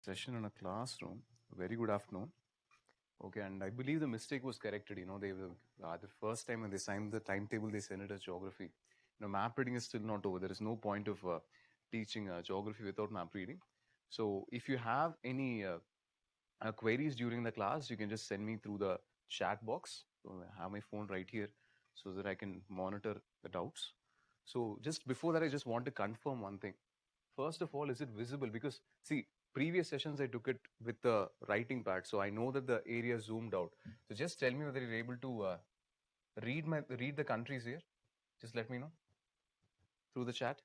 session in a classroom. Very good afternoon. Okay, and I believe the mistake was corrected. They the first time when they signed the timetable, they sent it as geography. Map reading is still not over. There is no point of teaching geography without map reading. So if you have any queries during the class, you can just send me through the chat box. So I have my phone right here so that I can monitor the doubts. So just before that, I just want to confirm one thing. First of all, is it visible? Because see, previous sessions I took it with the writing pad, so I know that the area zoomed out. So just tell me whether you're able to read the countries here. Just let me know through the chat.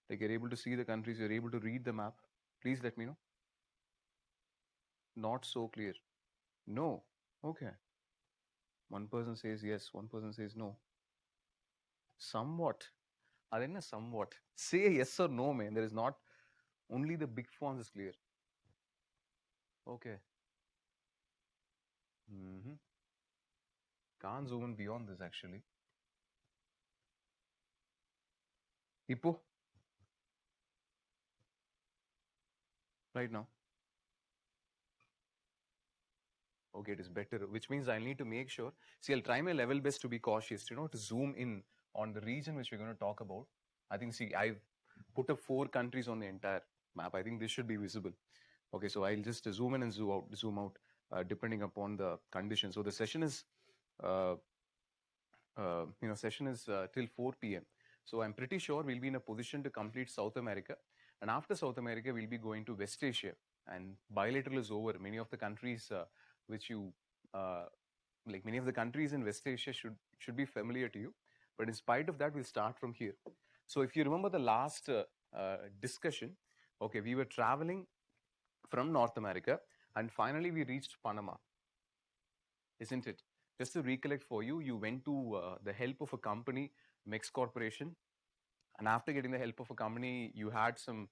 Like you're able to see the countries, you're able to read the map. Please let me know. Not so clear. No. Okay. One person says yes, one person says no. Somewhat. Adenna somewhat. Say yes or no, man. There is not only the big fonts is clear. Okay. Can't zoom in beyond this actually. Hippo. Right now. Okay, it is better, which means I need to make sure. See, I'll try my level best to be cautious, to zoom in on the region which we're going to talk about. I think, see, I've put up 4 countries on the entire map. I think this should be visible. Okay, so I'll just zoom in and zoom out, depending upon the condition. So the session is, till 4 p.m. So I'm pretty sure we'll be in a position to complete South America. And after South America, we'll be going to West Asia. And bilateral is over. Many of the countries which you like many of the countries in West Asia should be familiar to you. But in spite of that, we'll start from here. So if you remember the last discussion, okay, we were traveling from North America and finally we reached Panama, isn't it? Just to recollect for you, you went to the help of a company, Mex Corporation, and after getting the help of a company, you had some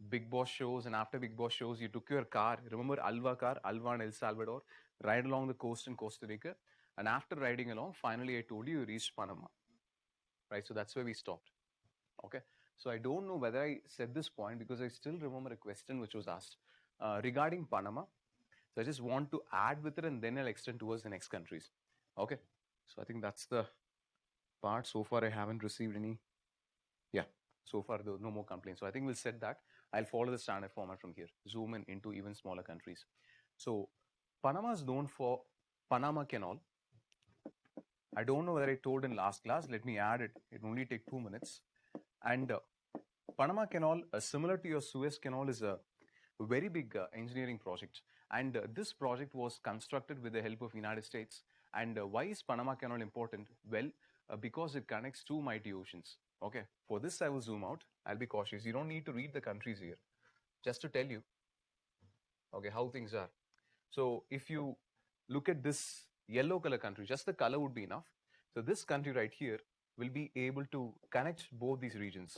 Big Boss shows, and after Big Boss shows, you took your car. Remember Alva car, Alva and El Salvador, ride along the coast in Costa Rica, and after riding along, finally I told you you reached Panama, right? So that's where we stopped. Okay. So I don't know whether I said this point because I still remember a question which was asked regarding Panama. So I just want to add with it and then I'll extend towards the next countries. Okay. So I think that's the part. So far, I haven't received any. Yeah. So far, there no more complaints. So I think we'll set that. I'll follow the standard format from here. Zoom in into even smaller countries. So Panama is known for Panama Canal. I don't know whether I told in last class. Let me add it. It only take 2 minutes. And Panama Canal, similar to your Suez Canal, is a very big engineering project. And this project was constructed with the help of United States. And why is Panama Canal important? Well, because it connects 2 mighty oceans. Okay, for this I will zoom out. I'll be cautious. You don't need to read the countries here. Just to tell you, okay, how things are. So if you look at this yellow color country, just the color would be enough. So this country right here will be able to connect both these regions.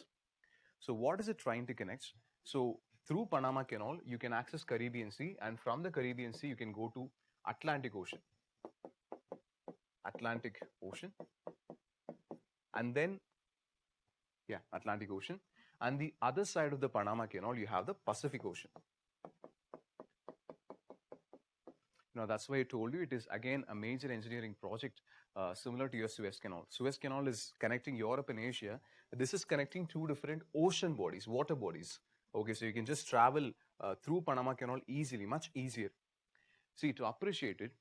So what is it trying to connect? So through Panama Canal, you can access Caribbean Sea, and from the Caribbean Sea, you can go to Atlantic Ocean. Atlantic Ocean. And then, yeah, Atlantic Ocean. And the other side of the Panama Canal, you have the Pacific Ocean. Now, that's why I told you it is again a major engineering project similar to your Suez Canal. Suez Canal is connecting Europe and Asia. This is connecting 2 different ocean bodies, water bodies. Okay, so you can just travel through Panama Canal easily, much easier. See, to appreciate it,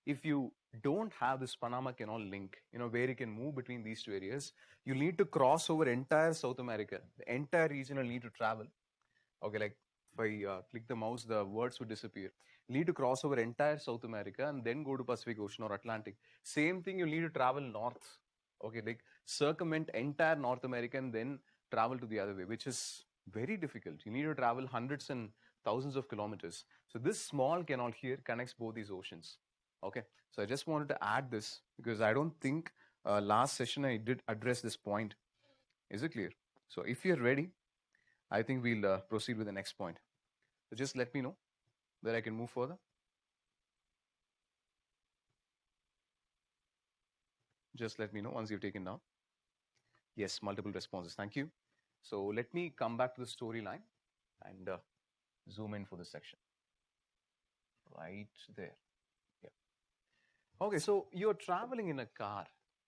if you don't have this Panama Canal link, where you can move between these 2 areas, you need to cross over entire South America. The entire region will need to travel. Okay, like if I click the mouse, the words would disappear. You need to cross over entire South America and then go to Pacific Ocean or Atlantic. Same thing, you need to travel north. Okay, like circumvent entire North America and then travel to the other way, which is very difficult. You need to travel hundreds and thousands of kilometers. So this small canal here connects both these oceans. Okay, so I just wanted to add this because I don't think last session I did address this point. Is it clear? So if you're ready, I think we'll proceed with the next point. So just let me know where I can move further. Just let me know once you've taken down. Yes, multiple responses. Thank you. So let me come back to the storyline and Zoom in for this section. Right there. Yeah. Okay, so you're traveling in a car.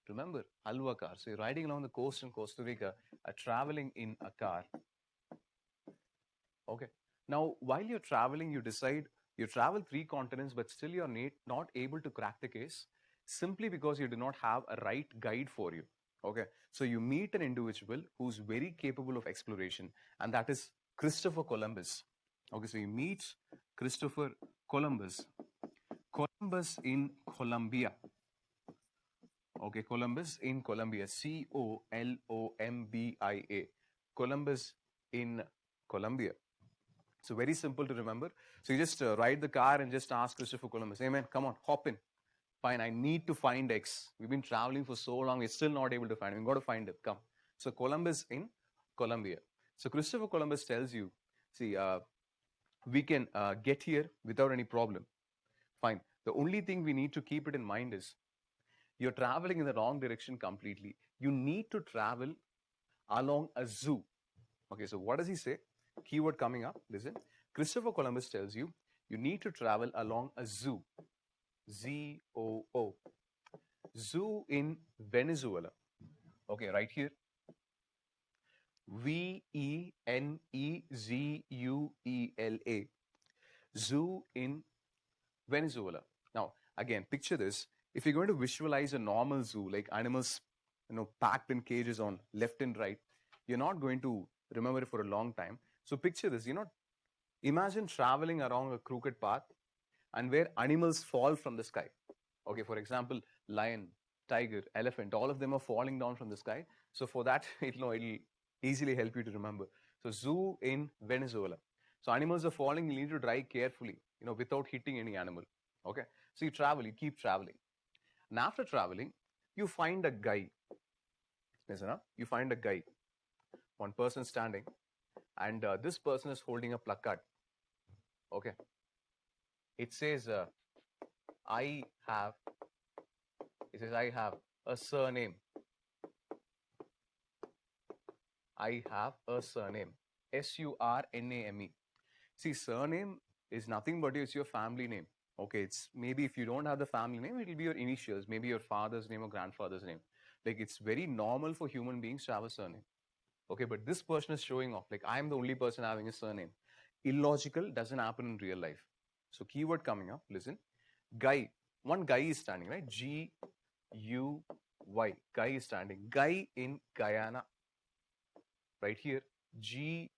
Remember, Alva car. So you're riding along the coast in Costa Rica, traveling in a car. Okay. Now, while you're traveling, you decide you travel 3 continents, but still you're not able to crack the case simply because you do not have a right guide for you. Okay. So you meet an individual who's very capable of exploration, and that is Christopher Columbus. Okay. So you meet Christopher Columbus. Columbus in Colombia. Okay. Columbus in Colombia. Colombia. Columbus in Colombia. So very simple to remember. So you just ride the car and just ask Christopher Columbus, hey man, come on, hop in. Fine, I need to find X. We've been traveling for so long, we're still not able to find it. We've got to find it, come. So Columbus in Colombia. So Christopher Columbus tells you, see, we can get here without any problem. Fine. The only thing we need to keep it in mind is you're traveling in the wrong direction completely. You need to travel along a zoo. Okay, so what does he say? Keyword coming up, listen. Christopher Columbus tells you, you need to travel along a zoo. Z-O-O. Zoo in Venezuela. Okay, right here. Venezuela. Zoo in Venezuela. Now, again, picture this. If you're going to visualize a normal zoo, like animals, packed in cages on left and right, you're not going to remember it for a long time. So picture this, imagine traveling along a crooked path and where animals fall from the sky. Okay, for example, lion, tiger, elephant, all of them are falling down from the sky. So for that, it'll easily help you to remember. So zoo in Venezuela. So animals are falling, you need to drive carefully, without hitting any animal. Okay, so you travel, you keep traveling. And after traveling, you find a guy. Listen up, you find a guy, one person standing, and this person is holding a placard. Okay, it says, I have a surname. I have a surname. S-U-R-N-A-M-E. See, surname is nothing but it's your family name. Okay, it's maybe if you don't have the family name, it'll be your initials, maybe your father's name or grandfather's name. Like it's very normal for human beings to have a surname. Okay, but this person is showing off, like I'm the only person having a surname. Illogical, doesn't happen in real life. So keyword coming up, listen. Guy, one guy is standing, right? G-U-Y, guy is standing. Guy in Guyana, right here. G-U-Y-A-N-A,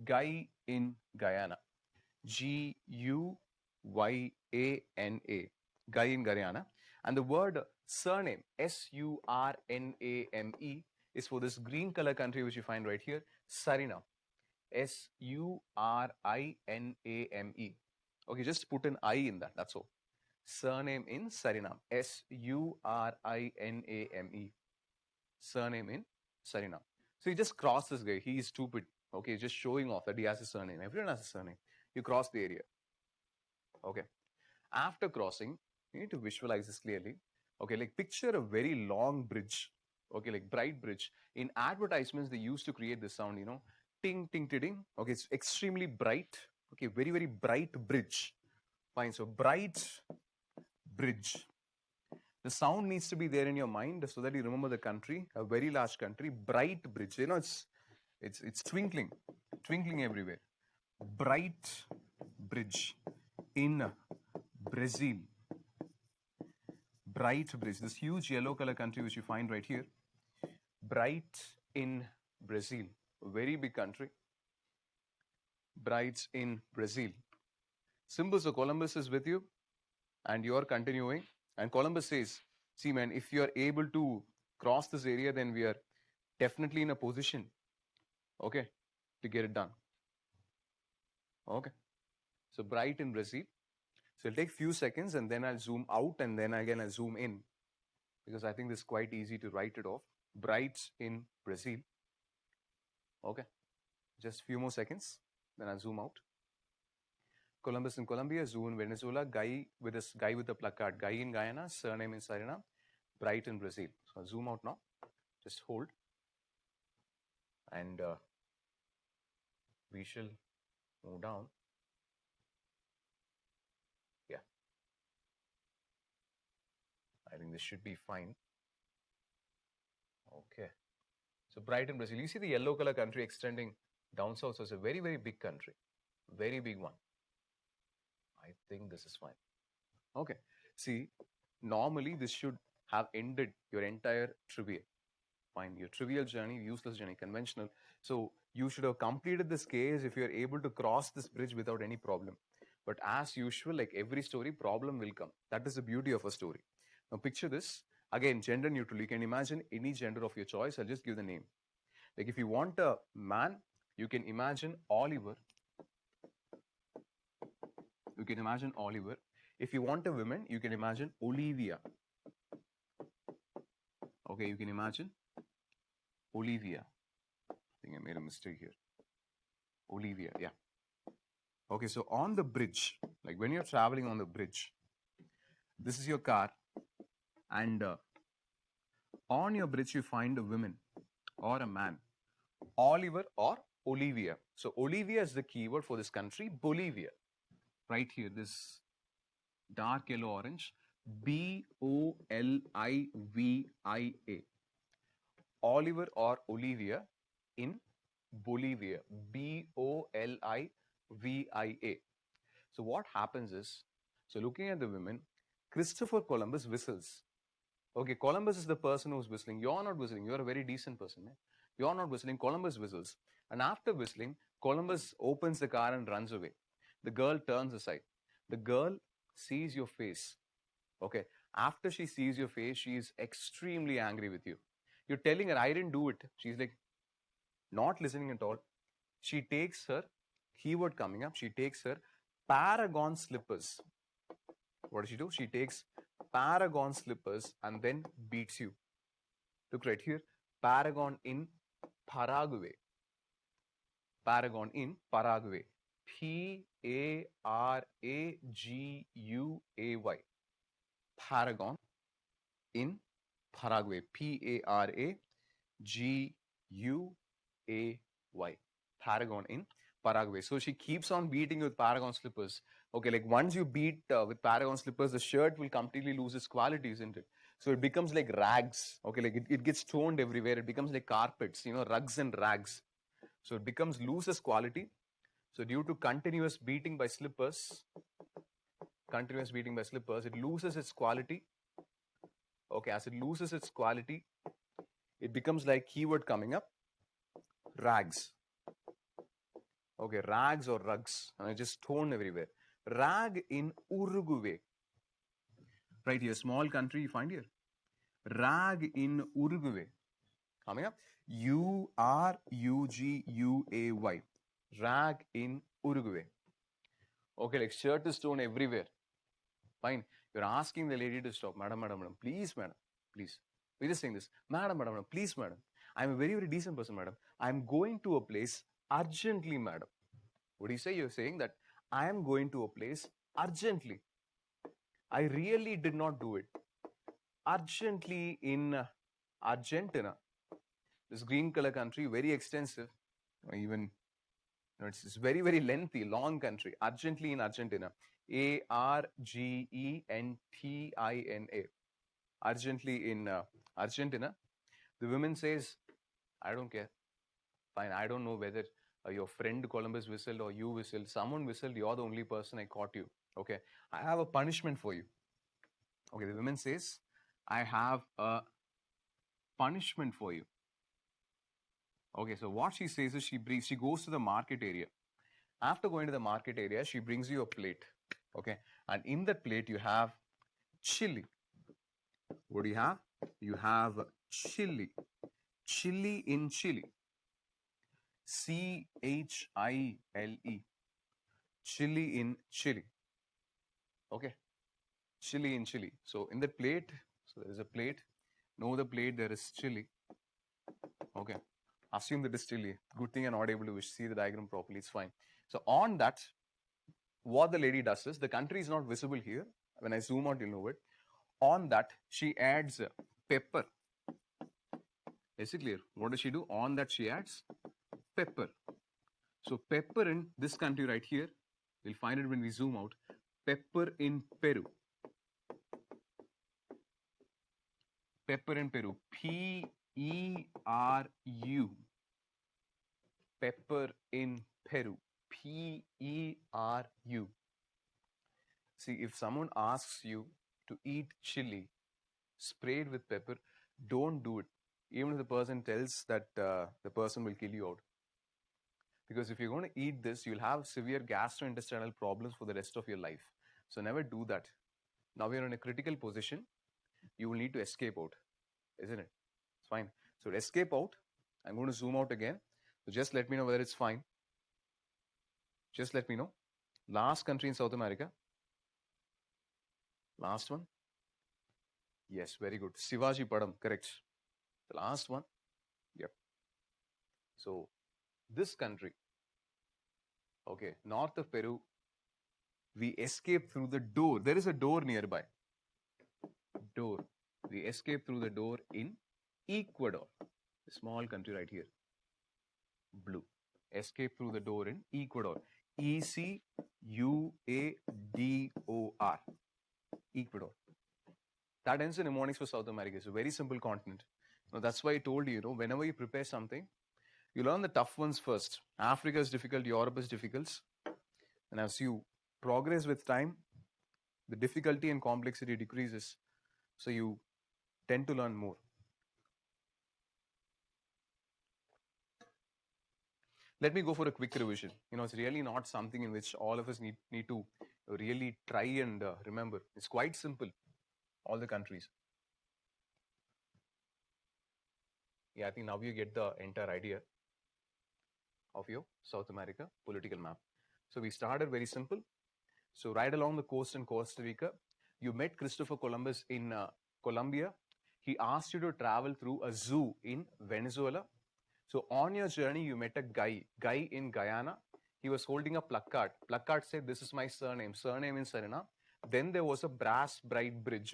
guy in Guyana. G-U-Y-A-N-A, guy in Guyana. And the word surname, S-U-R-N-A-M-E, is for this green color country which you find right here, Suriname. S-U-R-I-N-A-M-E. Okay, just put an I in that, that's all. Surname in Suriname. S-U-R-I-N-A-M-E. Surname in Suriname. So you just cross this guy. He is stupid. Okay, just showing off that he has a surname. Everyone has a surname. You cross the area. Okay. After crossing, you need to visualize this clearly. Okay, like picture a very long bridge. Okay, like bright bridge. In advertisements, they used to create this sound, ting, ting, ting, ting. Okay, it's extremely bright. Okay, very, very bright bridge. Fine, so bright bridge. The sound needs to be there in your mind so that you remember the country, a very large country, bright bridge. It's twinkling everywhere. Bright bridge in Brazil. Bright bridge, this huge yellow color country which you find right here. Bright in Brazil, very big country. Bright in Brazil. Simple, so Columbus is with you and you're continuing. And Columbus says, see man, if you're able to cross this area, then we are definitely in a position, okay, to get it done. Okay. So bright in Brazil. So it'll take few seconds and then I'll zoom out and then again I'll zoom in because I think this is quite easy to write it off. Bright in Brazil. Okay. Just few more seconds, then I'll zoom out. Columbus in Colombia, zoo in Venezuela, guy with a placard, guy in Guyana, surname in Suriname, bright in Brazil. So I'll zoom out now. Just hold. And we shall move down. Yeah, I think this should be fine. Okay. So Brighton, Brazil. You see the yellow color country extending down south. So it's a very, very big country. Very big one. I think this is fine. Okay. See, normally this should have ended your entire trivia. Fine. Your trivial journey, useless journey, conventional. So you should have completed this case if you're able to cross this bridge without any problem. But as usual, like every story, problem will come. That is the beauty of a story. Now picture this. Again, gender neutral. You can imagine any gender of your choice. I'll just give the name. Like if you want a man, you can imagine Oliver. You can imagine Oliver. If you want a woman, you can imagine Olivia. Okay, you can imagine Olivia. I think I made a mistake here. Olivia, yeah. Okay, so on the bridge, like when you're traveling on the bridge, this is your car, and on your bridge you find a woman or a man, Oliver or Olivia. So Olivia is the keyword for this country, Bolivia. Right here, this dark yellow orange, Bolivia. Oliver or Olivia in Bolivia, Bolivia. So what happens is, so looking at the women, Christopher Columbus whistles. Okay, Columbus is the person who's whistling. You're not whistling. You're a very decent person. Man. You're not whistling. Columbus whistles. And after whistling, Columbus opens the car and runs away. The girl turns aside. The girl sees your face. Okay. After she sees your face, she is extremely angry with you. You're telling her, I didn't do it. She's like, not listening at all. She takes her, keyword coming up, she takes her Paragon slippers. What does she do? She takes Paragon slippers and then beats you. Look right here. Paragon in Paraguay. Paragon in Paraguay. Paraguay. Paragon in Paraguay. Paraguay. Paragon in Paraguay. So she keeps on beating with Paragon slippers. Okay, like once you beat with Paragon slippers, the shirt will completely lose its quality, isn't it? So it becomes like rags. Okay, like it gets torn everywhere. It becomes like carpets, rugs and rags. So it becomes loses quality. So due to continuous beating by slippers, it loses its quality. Okay, as it loses its quality, it becomes like keyword coming up, rags. Okay, rags or rugs, and it's just torn everywhere. Rag in Uruguay. Right here, small country you find here. Rag in Uruguay. Coming up, Uruguay. Rag in Uruguay. Okay, like shirt is torn everywhere. Fine. You're asking the lady to stop. Madam, please, madam, please. We're just saying this. Madam, please, madam. I'm a very, very decent person, madam. I'm going to a place urgently, madam. What do you say? You're saying that I am going to a place urgently. I really did not do it. Urgently in Argentina. This green color country, very extensive. Even it's very, very lengthy, long country. Urgently in Argentina. Argentina. Urgently in Argentina. The woman says, I don't care. Fine, I don't know whether your friend Columbus whistled or you whistled. Someone whistled, you're the only person, I caught you. Okay, I have a punishment for you. Okay, the woman says, I have a punishment for you. Okay, so what she says is she goes to the market area. After going to the market area, she brings you a plate. Okay, and in that plate you have chili. What do you have? You have chili. Chili in Chile. Chile. Chili in Chile. Okay. Chili in Chile. So in the plate, so there is a plate. No, the plate, there is chili. Okay. Assume that is chili. Good thing I'm not able to see the diagram properly. It's fine. So on that, what the lady does is, the country is not visible here. When I zoom out, you'll know it. On that, she adds pepper. Is it clear? What does she do? On that she adds pepper. So pepper in this country right here, we'll find it when we zoom out. Pepper in Peru. Pepper in Peru. P-E-R-U. Pepper in Peru. P-E-R-U. See, if someone asks you to eat chili sprayed with pepper, don't do it. Even if the person tells that the person will kill you out. Because if you're going to eat this, you'll have severe gastrointestinal problems for the rest of your life. So never do that. Now you're in a critical position. You will need to escape out, isn't it? It's fine. So to escape out, I'm going to zoom out again. So just let me know whether it's fine. Just let me know. Last country in South America. Last one. Yes, very good. Shivaji Padam, correct. The last one. Yep. So this country, okay, north of Peru, we escape through the door. There is a door nearby. Door. We escape through the door in Ecuador. A small country right here. Blue. Escape through the door in Ecuador. E-C-U-A-D-O-R. Ecuador. That ends in mnemonics for South America. It's a very simple continent. Now, that's why I told you, whenever you prepare something, you learn the tough ones first. Africa is difficult, Europe is difficult. And as you progress with time, the difficulty and complexity decreases. So you tend to learn more. Let me go for a quick revision. It's really not something in which all of us need to really try and remember. It's quite simple. All the countries. Yeah, I think now you get the entire idea of your South America political map. So we started very simple. So right along the coast in Costa Rica, you met Christopher Columbus in Colombia. He asked you to travel through a zoo in Venezuela. So on your journey, you met a guy in Guyana. He was holding a placard. Placard said, "This is my surname." Surname in Suriname. Then there was a brass Bright Bridge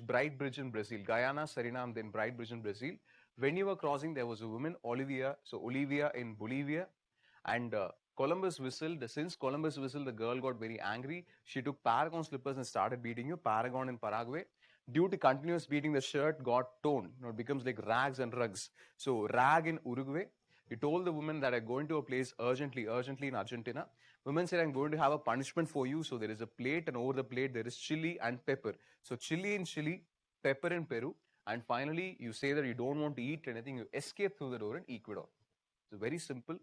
in Brazil. Guyana, Suriname, then Bright Bridge in Brazil. When you were crossing, there was a woman, Olivia. So Olivia in Bolivia. And Columbus whistled. Since Columbus whistled, the girl got very angry. She took Paragon slippers and started beating you. Paragon in Paraguay. Due to continuous beating, the shirt got torn. It becomes like rags and rugs. So rag in Uruguay. He told the woman that I'm going to a place urgently in Argentina. Woman said, "I'm going to have a punishment for you." So there is a plate, and over the plate there is chili and pepper. So chili in Chile, pepper in Peru. And finally, you say that you don't want to eat anything. You escape through the door in Ecuador. So very simple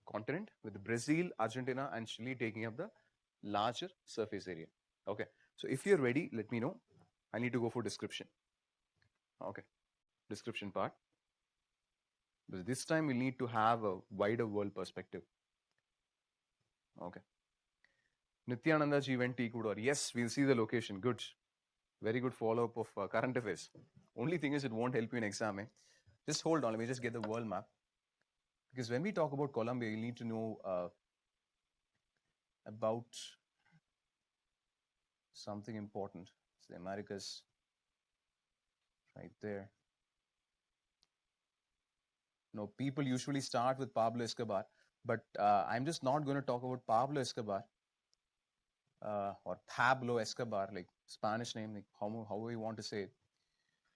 continent with Brazil, Argentina, and Chile taking up the larger surface area. Okay. So if you're ready, let me know. I need to go for description. Okay. Description part. But this time we'll need to have a wider world perspective. Okay. Nityananda ji went to Ecuador. Yes, we'll see the location. Good. Very good follow-up of current affairs. Only thing is it won't help you in exam. Just hold on. Let me just get the world map. Because when we talk about Colombia, you need to know about something important. It's the Americas right there. No, people usually start with Pablo Escobar, but I'm just not going to talk about Pablo Escobar or Pablo Escobar, like Spanish name, like how we want to say it.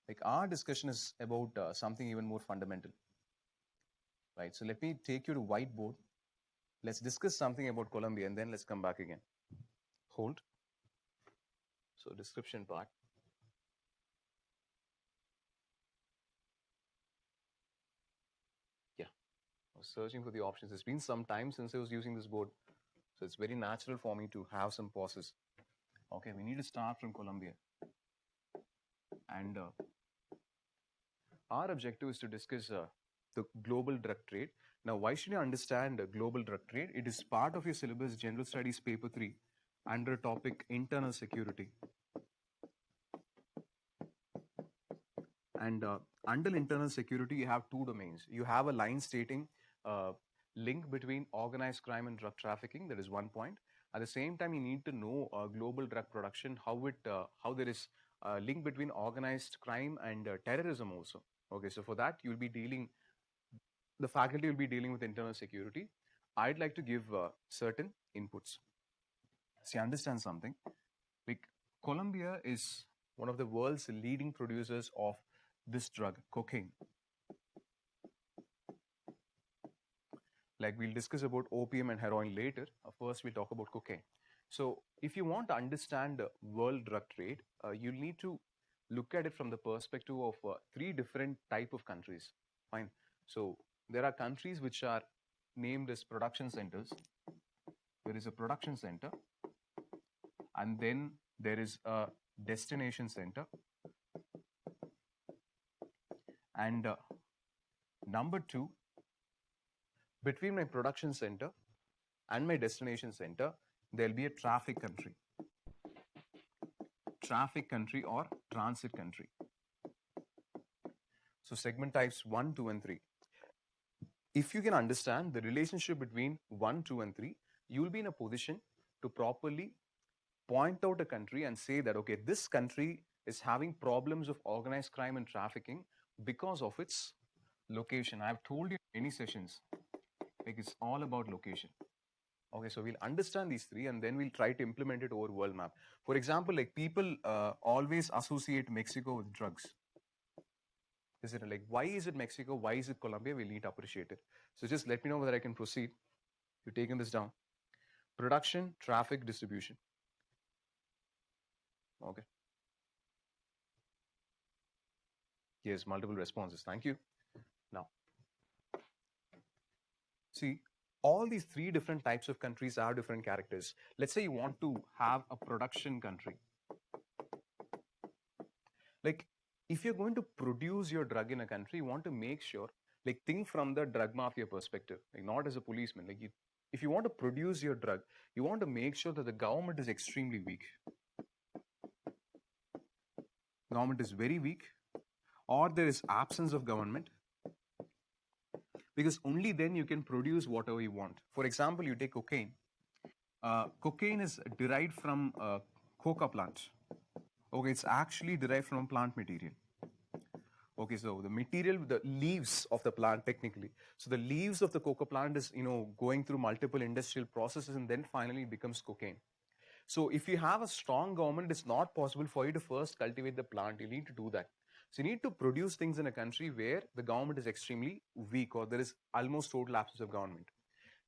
Like our discussion is about something even more fundamental, right? So let me take you to whiteboard. Let's discuss something about Colombia and then let's come back again. Hold. So description part. Yeah, I was searching for the options. It's been some time since I was using this board. So it's very natural for me to have some pauses. Okay, we need to start from Colombia. And our objective is to discuss the global drug trade. Now, why should you understand global drug trade? It is part of your syllabus, General Studies Paper 3, under topic Internal Security. And under internal security, you have two domains. You have a line stating link between organized crime and drug trafficking. That is one point. At the same time, you need to know global drug production, how there is a link between organized crime and terrorism also. Okay, so for that, you'll be dealing the faculty will be dealing with internal security. I'd like to give certain inputs. See, understand something. Like Colombia is one of the world's leading producers of this drug, cocaine. Like we'll discuss about opium and heroin later. First, we'll talk about cocaine. So, if you want to understand the world drug trade, you'll need to look at it from the perspective of three different type of countries. Fine. So, there are countries which are named as production centers. There is a production center, and then there is a destination center, and number two, between my production center and my destination center, there'll be a traffic country or transit country. So segment types 1, 2, and 3. If you can understand the relationship between 1, 2, and 3, you will be in a position to properly point out a country and say that, okay, this country is having problems of organized crime and trafficking because of its location. I've told you in many sessions, like it's all about location. Okay, so we'll understand these three and then we'll try to implement it over world map. For example, like people always associate Mexico with drugs. Is it like, why is it Mexico? Why is it Colombia? We'll need to appreciate it. So just let me know whether I can proceed. You've taken this down. Production, traffic, distribution. Okay. Yes, multiple responses. Thank you. Now, see, all these three different types of countries have different characters. Let's say you want to have a production country. Like, if you're going to produce your drug in a country, you want to make sure, like, think from the drug mafia perspective, like, not as a policeman. Like, if you want to produce your drug, you want to make sure that the government is extremely weak. Government is very weak, or there is absence of government, because only then you can produce whatever you want. For example, you take cocaine. Cocaine is derived from coca plant. Okay, it's actually derived from plant material. Okay, so the material, the leaves of the plant technically. So the leaves of the coca plant is, going through multiple industrial processes and then finally it becomes cocaine. So if you have a strong government, it's not possible for you to first cultivate the plant. You need to do that. So you need to produce things in a country where the government is extremely weak or there is almost total absence of government.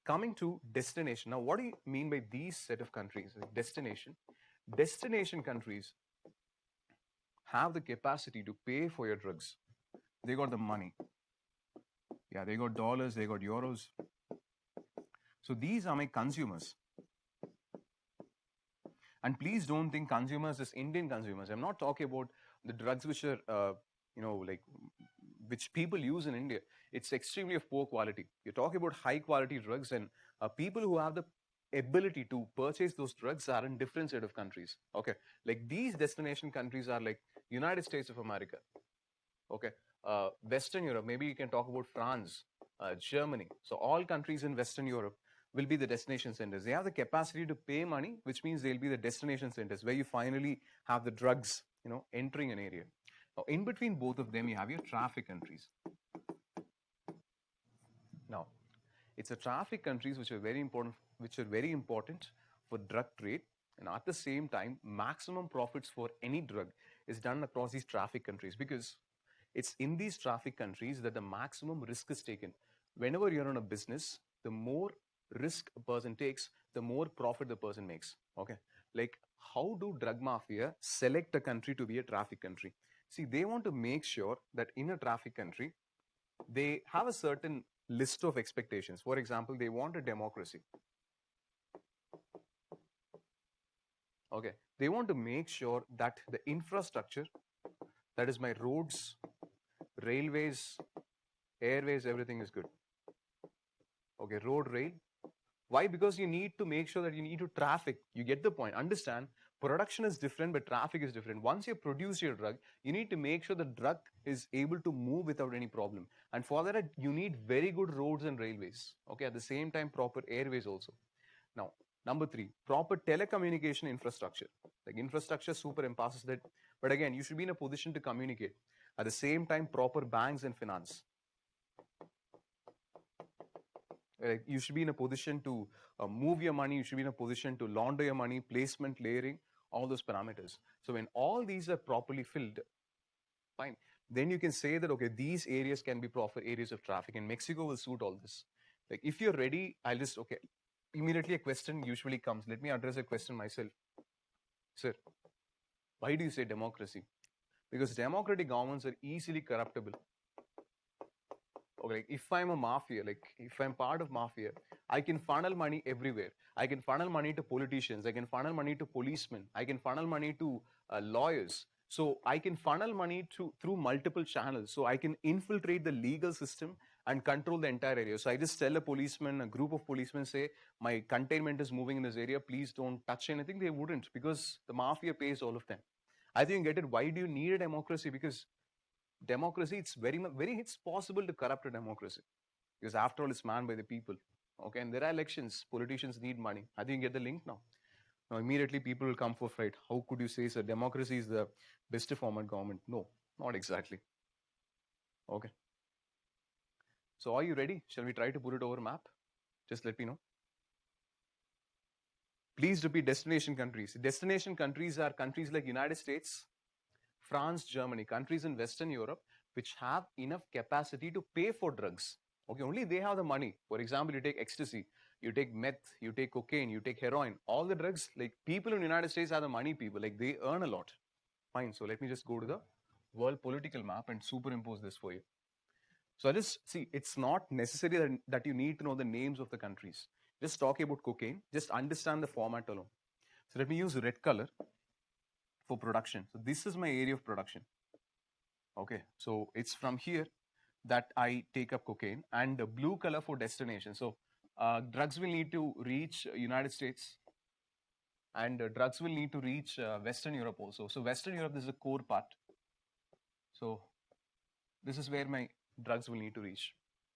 Coming to destination. Now, what do you mean by these set of countries? Destination. Destination countries have the capacity to pay for your drugs. They got the money. Yeah, they got dollars, they got euros. So these are my consumers. And please don't think consumers as Indian consumers. I'm not talking about the drugs which are, which people use in India. It's extremely of poor quality. You're talking about high quality drugs, and people who have the ability to purchase those drugs are in different set of countries. Okay, like these destination countries are like United States of America. Okay, Western Europe. Maybe you can talk about France, Germany. So all countries in Western Europe will be the destination centers. They have the capacity to pay money, which means they'll be the destination centers where you finally have the drugs, entering an area. Now, in between both of them, you have your traffic countries. Now, it's the traffic countries which are very important for drug trade, and at the same time, maximum profits for any drug is done across these traffic countries, because it's in these traffic countries that the maximum risk is taken. Whenever you're on a business, the more risk a person takes, the more profit the person makes. Okay, like how do drug mafia select a country to be a traffic country? See, they want to make sure that in a traffic country, they have a certain list of expectations. For example, they want a democracy. Okay, they want to make sure that the infrastructure, that is my roads, railways, airways, everything is good. Okay, road, rail. Why? Because you need to make sure that you need to traffic. You get the point. Understand, production is different, but traffic is different. Once you produce your drug, you need to make sure the drug is able to move without any problem. And for that, you need very good roads and railways. Okay, at the same time, proper airways also. Now, number 3, proper telecommunication infrastructure. Like infrastructure super impasses that. But again, you should be in a position to communicate. At the same time, proper banks and finance. You should be in a position to move your money. You should be in a position to launder your money, placement, layering, all those parameters. So when all these are properly filled, fine. Then you can say that, okay, these areas can be proper areas of traffic, and Mexico will suit all this. Like, if you're ready, I'll just, okay, immediately a question usually comes. Let me address a question myself. Sir, why do you say democracy? Because democratic governments are easily corruptible. Okay, like if I'm a mafia, like if I'm part of mafia, I can funnel money everywhere. I can funnel money to politicians. I can funnel money to policemen. I can funnel money to lawyers. So I can funnel money through multiple channels. So I can infiltrate the legal system and control the entire area. So I just tell a policeman, a group of policemen, say, my containment is moving in this area. Please don't touch anything. They wouldn't, because the mafia pays all of them. I think you get it. Why do you need a democracy? Because democracy, it's possible to corrupt a democracy, because after all, it's manned by the people. Okay, and there are elections. Politicians need money. I think you get the link now. Now immediately people will come for fright. How could you say, sir, democracy is the best form of government? No, not exactly. Okay. So are you ready? Shall we try to put it over map? Just let me know. Please repeat destination countries. Destination countries are countries like United States, France, Germany, countries in Western Europe which have enough capacity to pay for drugs. Okay, only they have the money. For example, you take ecstasy, you take meth, you take cocaine, you take heroin, all the drugs. Like, people in the United States are the money people. Like, they earn a lot. Fine. So let me just go to the world political map and superimpose this for you. So I just see, it's not necessary that you need to know the names of the countries. Just talk about cocaine. Just understand the format alone. So let me use red color for production. So this is my area of production. Okay, so it's from here that I take up cocaine, and the blue color for destination. So drugs will need to reach United States, and drugs will need to reach Western Europe also. So Western Europe, this is a core part. So this is where my drugs will need to reach.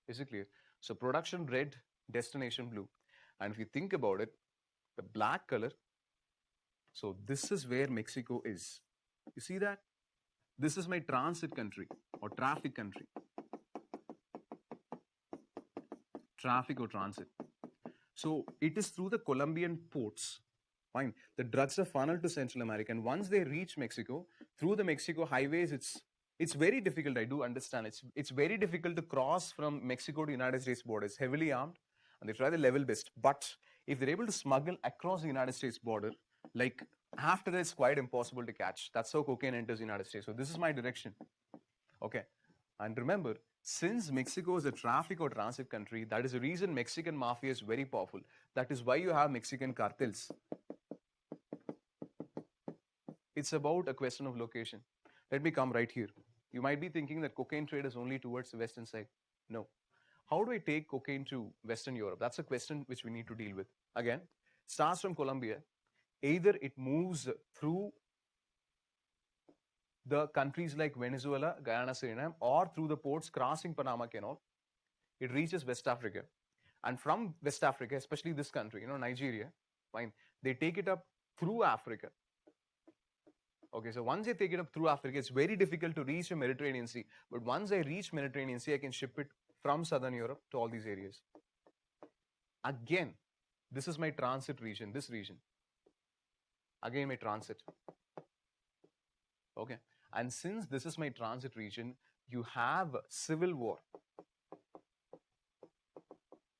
Is it clear? So production red, destination blue. And if you think about it, the black color, so this is where Mexico is. You see that? This is my transit country or traffic country. Traffic or transit. So it is through the Colombian ports. Fine. The drugs are funneled to Central America, and once they reach Mexico, through the Mexico highways, it's very difficult. I do understand. It's very difficult to cross from Mexico to United States border. It's heavily armed, and they try the level best. But if they're able to smuggle across the United States border, like, after that, it's quite impossible to catch. That's how cocaine enters the United States. So this is my direction. Okay. And remember, since Mexico is a traffic or transit country, that is the reason Mexican mafia is very powerful. That is why you have Mexican cartels. It's about a question of location. Let me come right here. You might be thinking that cocaine trade is only towards the western side. No. How do I take cocaine to Western Europe? That's a question which we need to deal with. Again, starts from Colombia. Either it moves through the countries like Venezuela, Guyana, Suriname, or through the ports crossing Panama Canal, it reaches West Africa. And from West Africa, especially this country, Nigeria, fine, they take it up through Africa. Okay, so once they take it up through Africa, it's very difficult to reach the Mediterranean Sea. But once I reach Mediterranean Sea, I can ship it from Southern Europe to all these areas. Again, this is my transit region, this region. Again, my transit. Okay, and since this is my transit region, you have civil war.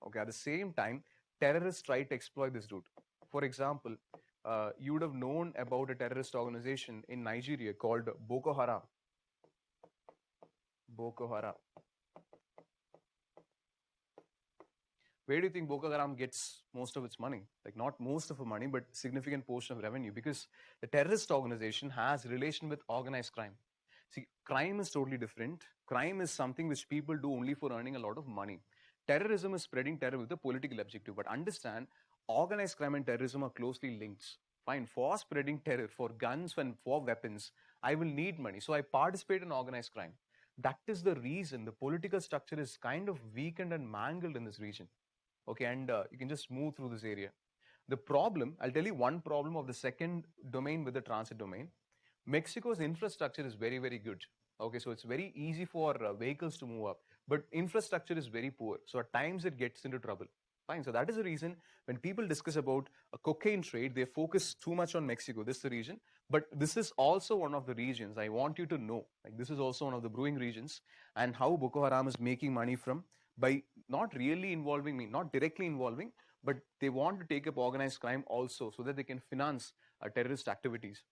Okay, at the same time, terrorists try to exploit this route. For example, you would have known about a terrorist organization in Nigeria called Boko Haram. Boko Haram. Where do you think Boko Haram gets most of its money? Like, not most of the money, but significant portion of revenue, because the terrorist organization has relation with organized crime. See, crime is totally different. Crime is something which people do only for earning a lot of money. Terrorism is spreading terror with a political objective. But understand, organized crime and terrorism are closely linked. Fine, for spreading terror, for guns and for weapons, I will need money. So I participate in organized crime. That is the reason the political structure is kind of weakened and mangled in this region. Okay, and you can just move through this area. The problem, I'll tell you one problem of the second domain with the transit domain. Mexico's infrastructure is very, very good. Okay, so it's very easy for vehicles to move up. but infrastructure is very poor. So at times it gets into trouble. Fine. So that is the reason when people discuss about a cocaine trade, they focus too much on Mexico. This is the region. But this is also one of the regions I want you to know. Like this is also one of the brewing regions, and how Boko Haram is making money from by not really involving me, not directly involving, but they want to take up organized crime also so that they can finance terrorist activities.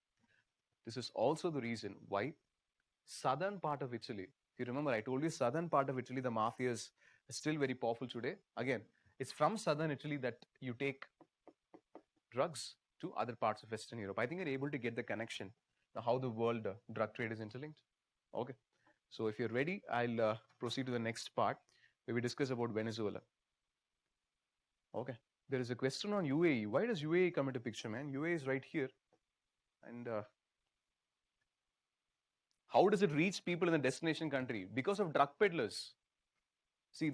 This is also the reason why southern part of Italy, if you remember, I told you southern part of Italy, the mafia is still very powerful today. Again, it's from southern Italy that you take drugs to other parts of Western Europe. I think you're able to get the connection, how the world drug trade is interlinked. Okay. So if you're ready, I'll proceed to the next part where we discuss about Venezuela. Okay. There is a question on UAE. Why does UAE come into picture, man? UAE is right here. And how does it reach people in the destination country? Because of drug peddlers. See,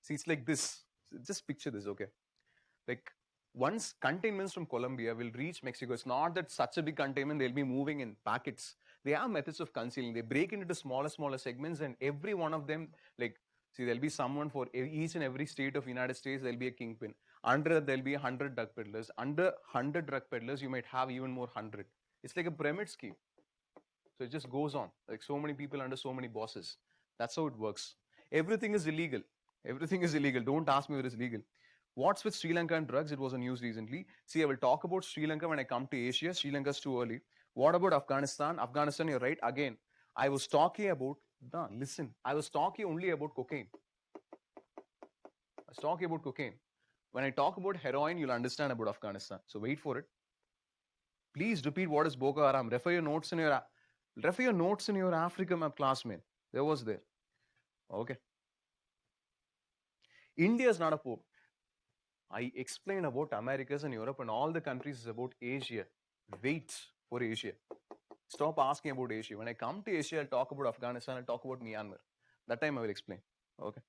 it's like this. Just picture this, okay? Like once containments from Colombia will reach Mexico, it's not that such a big containment, they'll be moving in packets. They have methods of concealing. They break into smaller segments, and every one of them, like, see, there'll be someone for each and every state of United States, there'll be a kingpin. Under, there'll be 100 drug peddlers. Under 100 drug peddlers, you might have even more 100. It's like a pyramid scheme. So it just goes on, like so many people under so many bosses. That's how it works. Everything is illegal. Everything is illegal. Don't ask me whether it's legal. What's with Sri Lanka and drugs? It was on news recently. See, I will talk about Sri Lanka when I come to Asia. Sri Lanka is too early. What about Afghanistan? Afghanistan, you're right. Again, I was talking about, listen, I was talking only about cocaine. I was talking about cocaine. When I talk about heroin, you'll understand about Afghanistan. So wait for it. Please repeat what is Boko Haram. Refer your notes in your Africa map classmate. There was there. Okay. India is not a pope. I explained about Americas and Europe and all the countries is about Asia. Wait for Asia. Stop asking about Asia. When I come to Asia, I'll talk about Afghanistan, I'll talk about Myanmar. That time I will explain. Okay.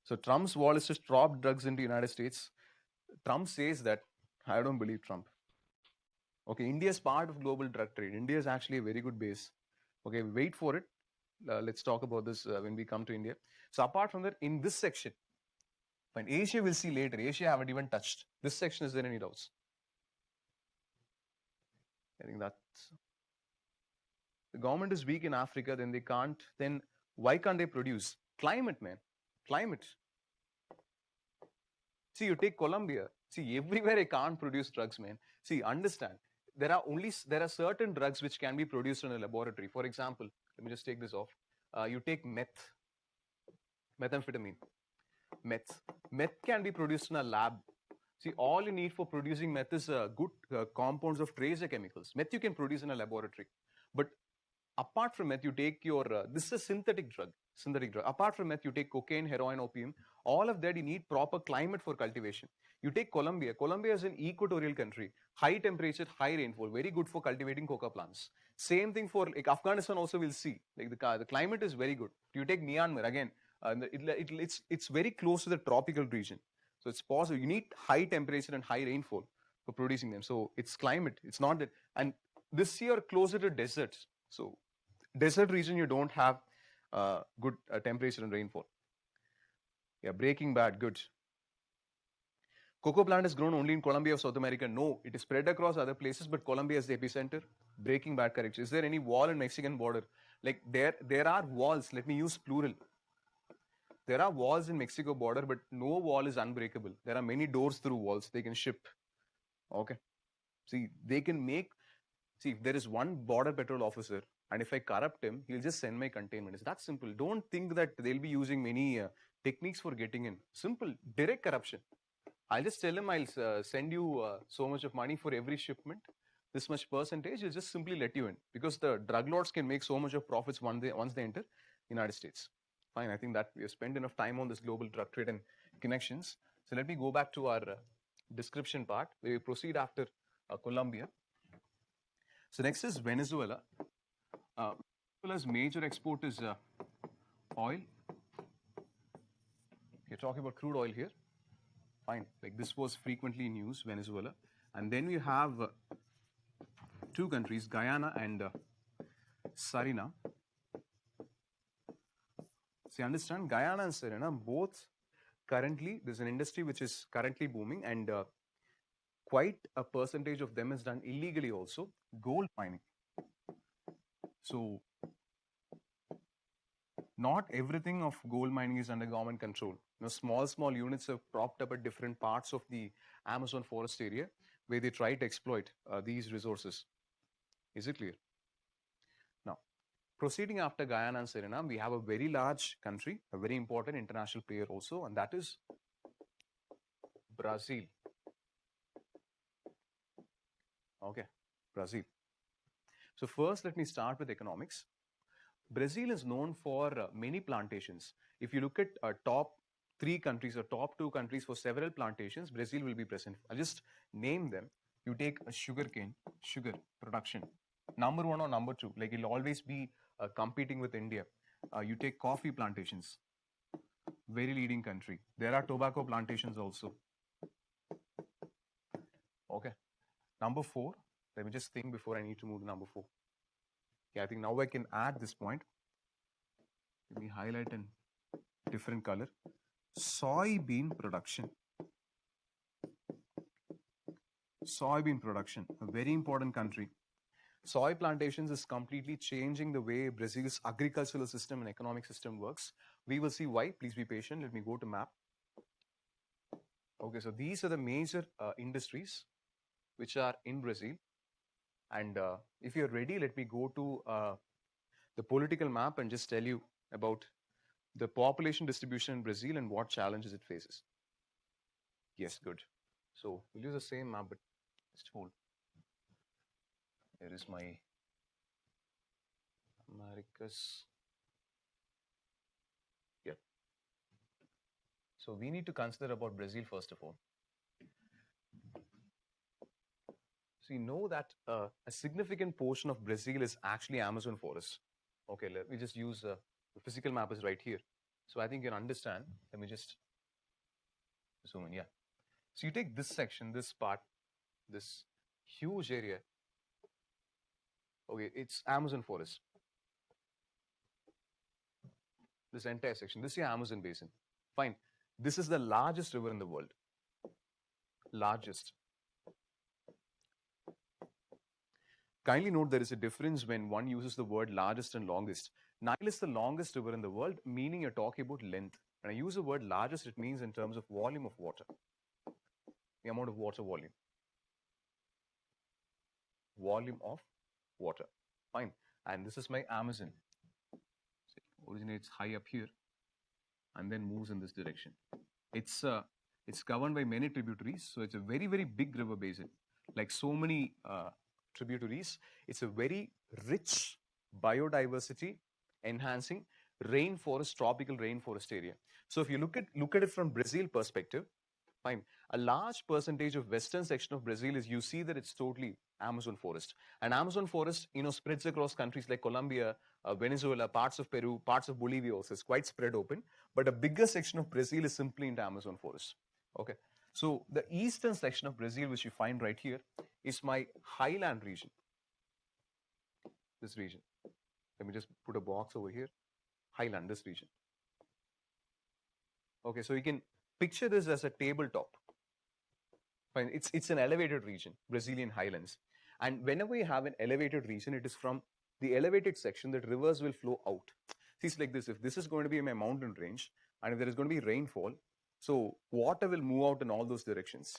So Trump's wall is to stop drugs into the United States. Trump says that. I don't believe Trump. Okay, India is part of global drug trade. India is actually a very good base. Okay, wait for it. Let's talk about this when we come to India. So apart from that, in this section, fine, Asia we'll see later. Asia I haven't even touched. This section, is there any doubts? I think that's... The government is weak in Africa, then they can't, then why can't they produce? Climate, man. Climate. See, you take Colombia. See, everywhere I can't produce drugs, man. See, understand. There are certain drugs which can be produced in a laboratory. For example, let me just take this off. You take methamphetamine. Meth can be produced in a lab. See, all you need for producing meth is good compounds of tracer chemicals. Meth you can produce in a laboratory. But apart from meth, you take your, this is a synthetic drug. Apart from meth, you take cocaine, heroin, opium. All of that, you need proper climate for cultivation. You take Colombia. Colombia is an equatorial country. High temperature, high rainfall. Very good for cultivating coca plants. Same thing for like Afghanistan also we'll see. Like the climate is very good. You take Myanmar, again, it's very close to the tropical region. So it's possible. You need high temperature and high rainfall for producing them. So it's climate. It's not that. And this year closer to deserts. So desert region, you don't have good temperature and rainfall. Yeah, Breaking Bad, good. Cocoa plant is grown only in Colombia of South America. No, it is spread across other places, but Colombia is the epicenter. Breaking Bad, correct. Is there any wall in Mexican border? Like there are walls. Let me use plural. There are walls in Mexico border, but no wall is unbreakable. There are many doors through walls. They can ship. Okay. See, they can make... See, if there is one border patrol officer, and if I corrupt him, he'll just send my containment. It's that simple. Don't think that they'll be using many techniques for getting in. Simple, direct corruption. I'll just tell him I'll send you so much of money for every shipment, this much percentage. He'll just simply let you in because the drug lords can make so much of profits once they enter United States. Fine, I think that we have spent enough time on this global drug trade and connections. So let me go back to our description part where we proceed after Colombia. So next is Venezuela. Venezuela's major export is oil. You're talking about crude oil here. Fine, like this was frequently in use, Venezuela. And then we have two countries, Guyana and Suriname. So you understand, Guyana and Suriname both currently, there's an industry which is currently booming, and quite a percentage of them is done illegally also, gold mining. So not everything of gold mining is under government control. Small units have propped up at different parts of the Amazon forest area where they try to exploit these resources. Is it clear? Now, proceeding after Guyana and Suriname, we have a very large country, a very important international player also, and that is Brazil. Okay, Brazil. So first, let me start with economics. Brazil is known for many plantations. If you look at top 3 countries or top 2 countries for several plantations, Brazil will be present. I'll just name them. You take a sugar production. Number 1 or number 2, like it'll always be competing with India. You take coffee plantations, very leading country. There are tobacco plantations also. Okay. Number 4, let me just think before I need to move to number 4. Okay, I think now I can add this point. Let me highlight in different color. Soybean production. Soybean production, a very important country. Soy plantations is completely changing the way Brazil's agricultural system and economic system works. We will see why. Please be patient. Let me go to map. Okay, so these are the major industries which are in Brazil. And if you're ready, let me go to the political map and just tell you about the population distribution in Brazil and what challenges it faces. Yes, good. So we'll use the same map, but just hold. Here is my Americas. Yeah. So we need to consider about Brazil first of all. So you know that a significant portion of Brazil is actually Amazon forest. Okay, let me just use the physical map is right here. So I think you can understand. Let me just zoom in. Yeah. So you take this section, this part, this huge area. Okay, it's Amazon forest. This entire section, this is your Amazon basin. Fine. This is the largest river in the world. Largest. Kindly note there is a difference when one uses the word largest and longest. Nile is the longest river in the world, meaning you're talking about length. When I use the word largest, it means in terms of volume of water. The amount of water volume. Volume of water. Fine. And this is my Amazon. So it originates high up here and then moves in this direction. It's governed by many tributaries, so it's a very, very big river basin. Like so many tributaries, it's a very rich biodiversity enhancing rainforest, tropical rainforest area. So if you look at it from Brazil perspective, fine, a large percentage of western section of Brazil is, you see that it's totally Amazon forest. And Amazon forest, spreads across countries like Colombia, Venezuela, parts of Peru, parts of Bolivia also. It's quite spread open. But a bigger section of Brazil is simply into Amazon forest. Okay. So the eastern section of Brazil, which you find right here, is my highland region. This region. Let me just put a box over here. Highland, this region. Okay, so you can picture this as a tabletop. Fine, it's an elevated region, Brazilian highlands. And whenever you have an elevated region, it is from the elevated section that rivers will flow out. See, it's like this. If this is going to be my mountain range, and if there is going to be rainfall, so water will move out in all those directions.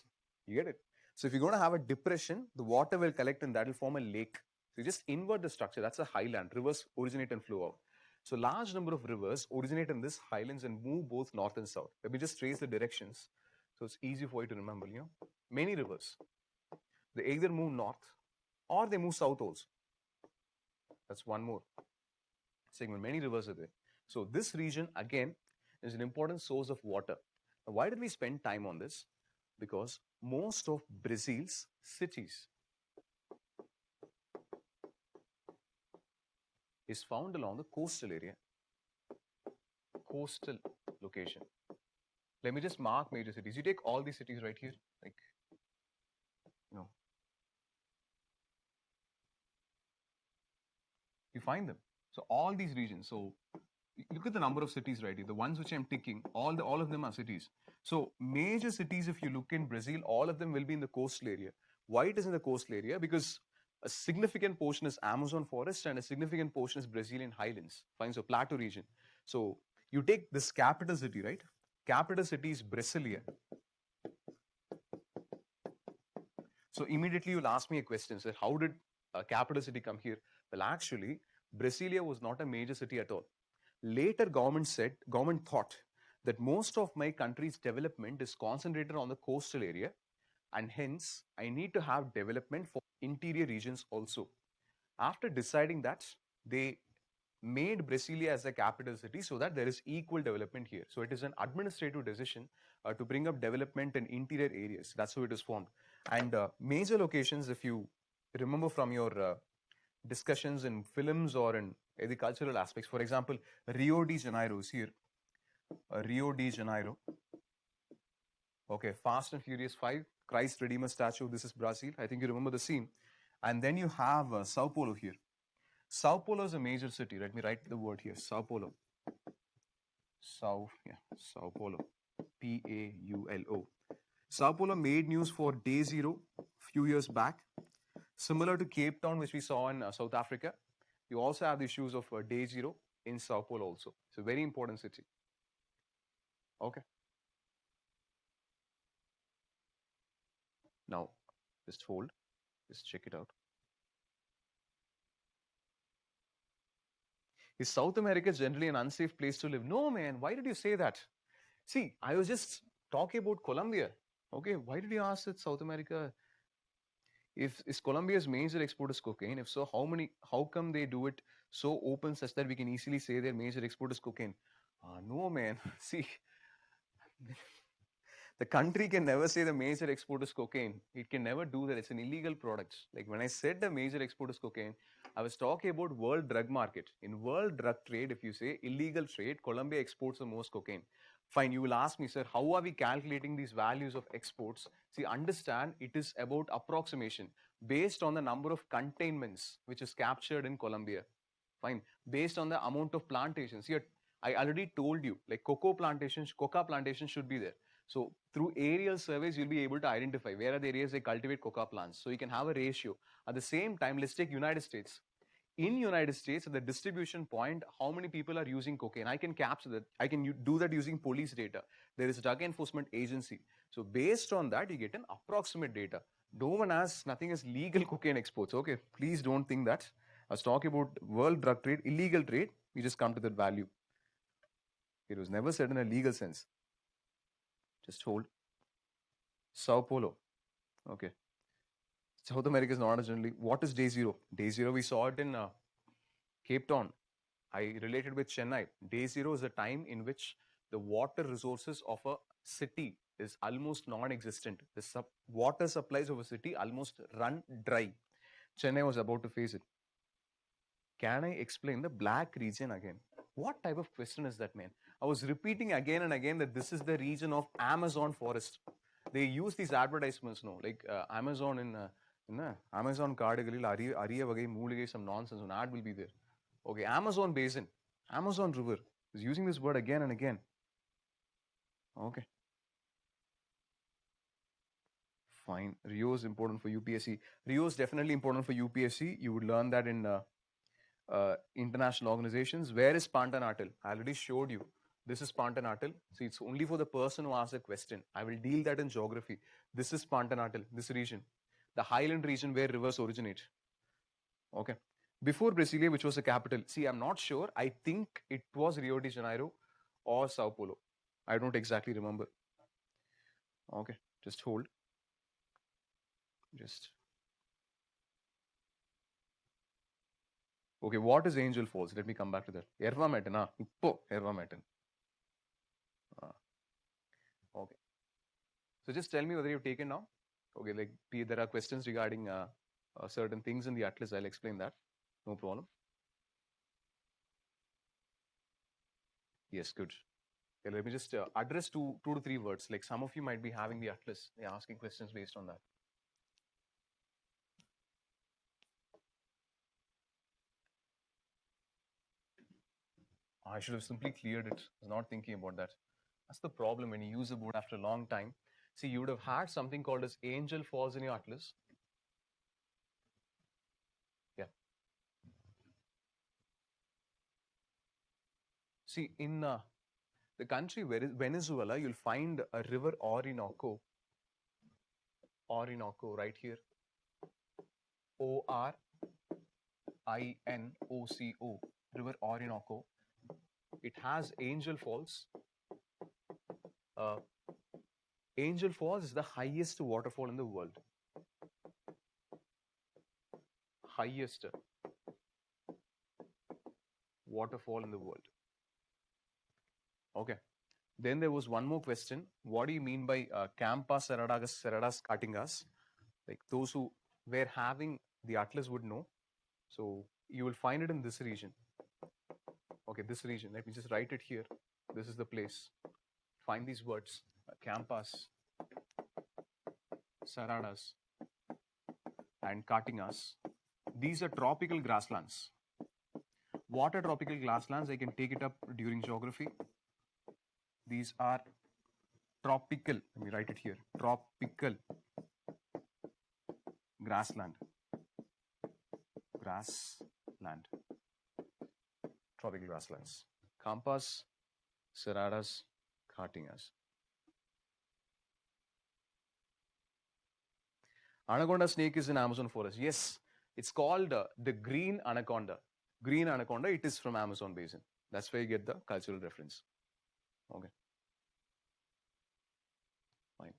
You get it? So if you're going to have a depression, the water will collect and that will form a lake. So you just invert the structure. That's a highland. Rivers originate and flow out. So large number of rivers originate in this highlands and move both north and south. Let me just trace the directions. So it's easy for you to remember, Many rivers, they either move north or they move south also. That's one more segment. Many rivers are there. So this region, again, is an important source of water. Now, why did we spend time on this? Because most of Brazil's cities is found along the coastal area. Coastal location. Let me just mark major cities. You take all these cities right here, like, you find them. So all these regions. So look at the number of cities right here. The ones which I'm ticking, all of them are cities. So major cities, if you look in Brazil, all of them will be in the coastal area. Why it is in the coastal area? Because a significant portion is Amazon forest and a significant portion is Brazilian highlands. Fine, so plateau region. So you take this capital city, right? Capital city is Brasilia. So immediately you'll ask me a question, sir, how did a capital city come here? Well, actually, Brasilia was not a major city at all. Later, government thought that most of my country's development is concentrated on the coastal area, and hence I need to have development for interior regions also. After deciding that, they made Brasilia as the capital city so that there is equal development here. So it is an administrative decision to bring up development in interior areas. That's how it is formed. And major locations, if you remember from your discussions in films or in the cultural aspects, for example, Rio de Janeiro is here. Rio de Janeiro. Okay, Fast and Furious 5, Christ Redeemer statue. This is Brazil. I think you remember the scene. And then you have Sao Paulo here. Sao Paulo is a major city. Let me write the word here. Sao Paulo. Sao Paulo. Paulo. Sao Paulo made news for day zero a few years back. Similar to Cape Town, which we saw in South Africa. You also have the issues of day zero in Sao Paulo also. It's a very important city. Okay. Now, just hold. Just check it out. Is South America generally an unsafe place to live? No, man. Why did you say that? See, I was just talking about Colombia. Okay, why did you ask that South America? If is Colombia's major export is cocaine? If so, how come they do it so open such that we can easily say their major export is cocaine? No, man. See, the country can never say the major export is cocaine. It can never do that. It's an illegal product. Like when I said the major export is cocaine, I was talking about world drug market. In world drug trade, if you say illegal trade, Colombia exports the most cocaine. Fine, you will ask me, sir, how are we calculating these values of exports? See, understand it is about approximation based on the number of containments which is captured in Colombia. Fine, based on the amount of plantations. Here, I already told you, like coca plantations should be there. So through aerial surveys, you'll be able to identify where are the areas they cultivate coca plants. So you can have a ratio. At the same time, let's take United States. In United States, at the distribution point, how many people are using cocaine? I can capture that. I can do that using police data. There is a drug enforcement agency. So based on that, you get an approximate data. No one has, nothing as legal cocaine exports. Okay, please don't think that. I was talking about world drug trade, illegal trade. We just come to that value. It was never said in a legal sense. Just hold. Sao Paulo. Okay. South America is not generally. What is day zero? Day zero, we saw it in Cape Town. I related with Chennai. Day zero is a time in which the water resources of a city is almost non-existent. The water supplies of a city almost run dry. Chennai was about to face it. Can I explain the black region again? What type of question is that, man? I was repeating again and again that this is the region of Amazon forest. They use these advertisements, no, like Amazon in Amazon காடுகளில் அரிய வகை மூலிகை, some nonsense, an ad will be there. Okay, Amazon basin, Amazon river is using this word again and again. Okay. Fine. Rio is important for UPSC. Rio is definitely important for UPSC. You would learn that in international organizations. Where is Pantanatal? I already showed you. This is Pantanatal. See, it's only for the person who asks a question. I will deal that in geography. This is Pantanatal, this region. The highland region where rivers originate. Okay. Before Brasilia, which was the capital. See, I'm not sure. I think it was Rio de Janeiro or Sao Paulo. I don't exactly remember. Okay. Just hold. Just. Okay, what is Angel Falls? Let me come back to that. Erva Metten. Ippo Erva Metten. Okay. So just tell me whether you've taken now. Okay, like there are questions regarding certain things in the atlas. I'll explain that. No problem. Yes, good. Okay, let me just address two to three words. Like some of you might be having the atlas. They're asking questions based on that. I should have simply cleared it. I was not thinking about that. That's the problem when you use a board after a long time. See, you would have had something called as Angel Falls in your atlas. Yeah. See, in the country Venezuela, you'll find a river Orinoco right here. Orinoco, River Orinoco. It has Angel Falls. Uh, Angel Falls is the highest waterfall in the world. Highest waterfall in the world. Okay. Then there was one more question. What do you mean by Campas Serradas Caatingas? Like those who were having the atlas would know. So you will find it in this region. Okay, this region. Let me just write it here. This is the place. Find these words. Campas, Serradas, and Caatingas. These are tropical grasslands. What are tropical grasslands? I can take it up during geography. These are tropical. Let me write it here. Tropical grassland. Grassland. Tropical grasslands. Campas, Serradas, Caatingas. Anaconda snake is in Amazon forest. Yes, it's called the green anaconda. Green anaconda, it is from Amazon basin. That's where you get the cultural reference. Okay. Fine.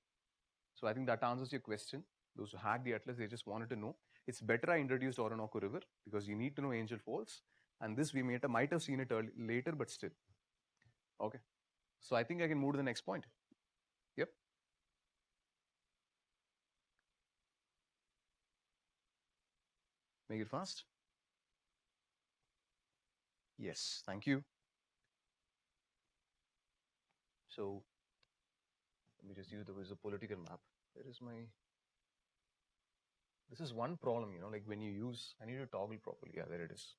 So I think that answers your question. Those who had the atlas, they just wanted to know. It's better I introduced Orinoco River because you need to know Angel Falls. And this we might have seen it later, but still. Okay. So I think I can move to the next point. Yep. Make it fast. Yes, thank you. So let me just use the political map. Where is my... This is one problem, like when you use... I need to toggle properly. Yeah, there it is.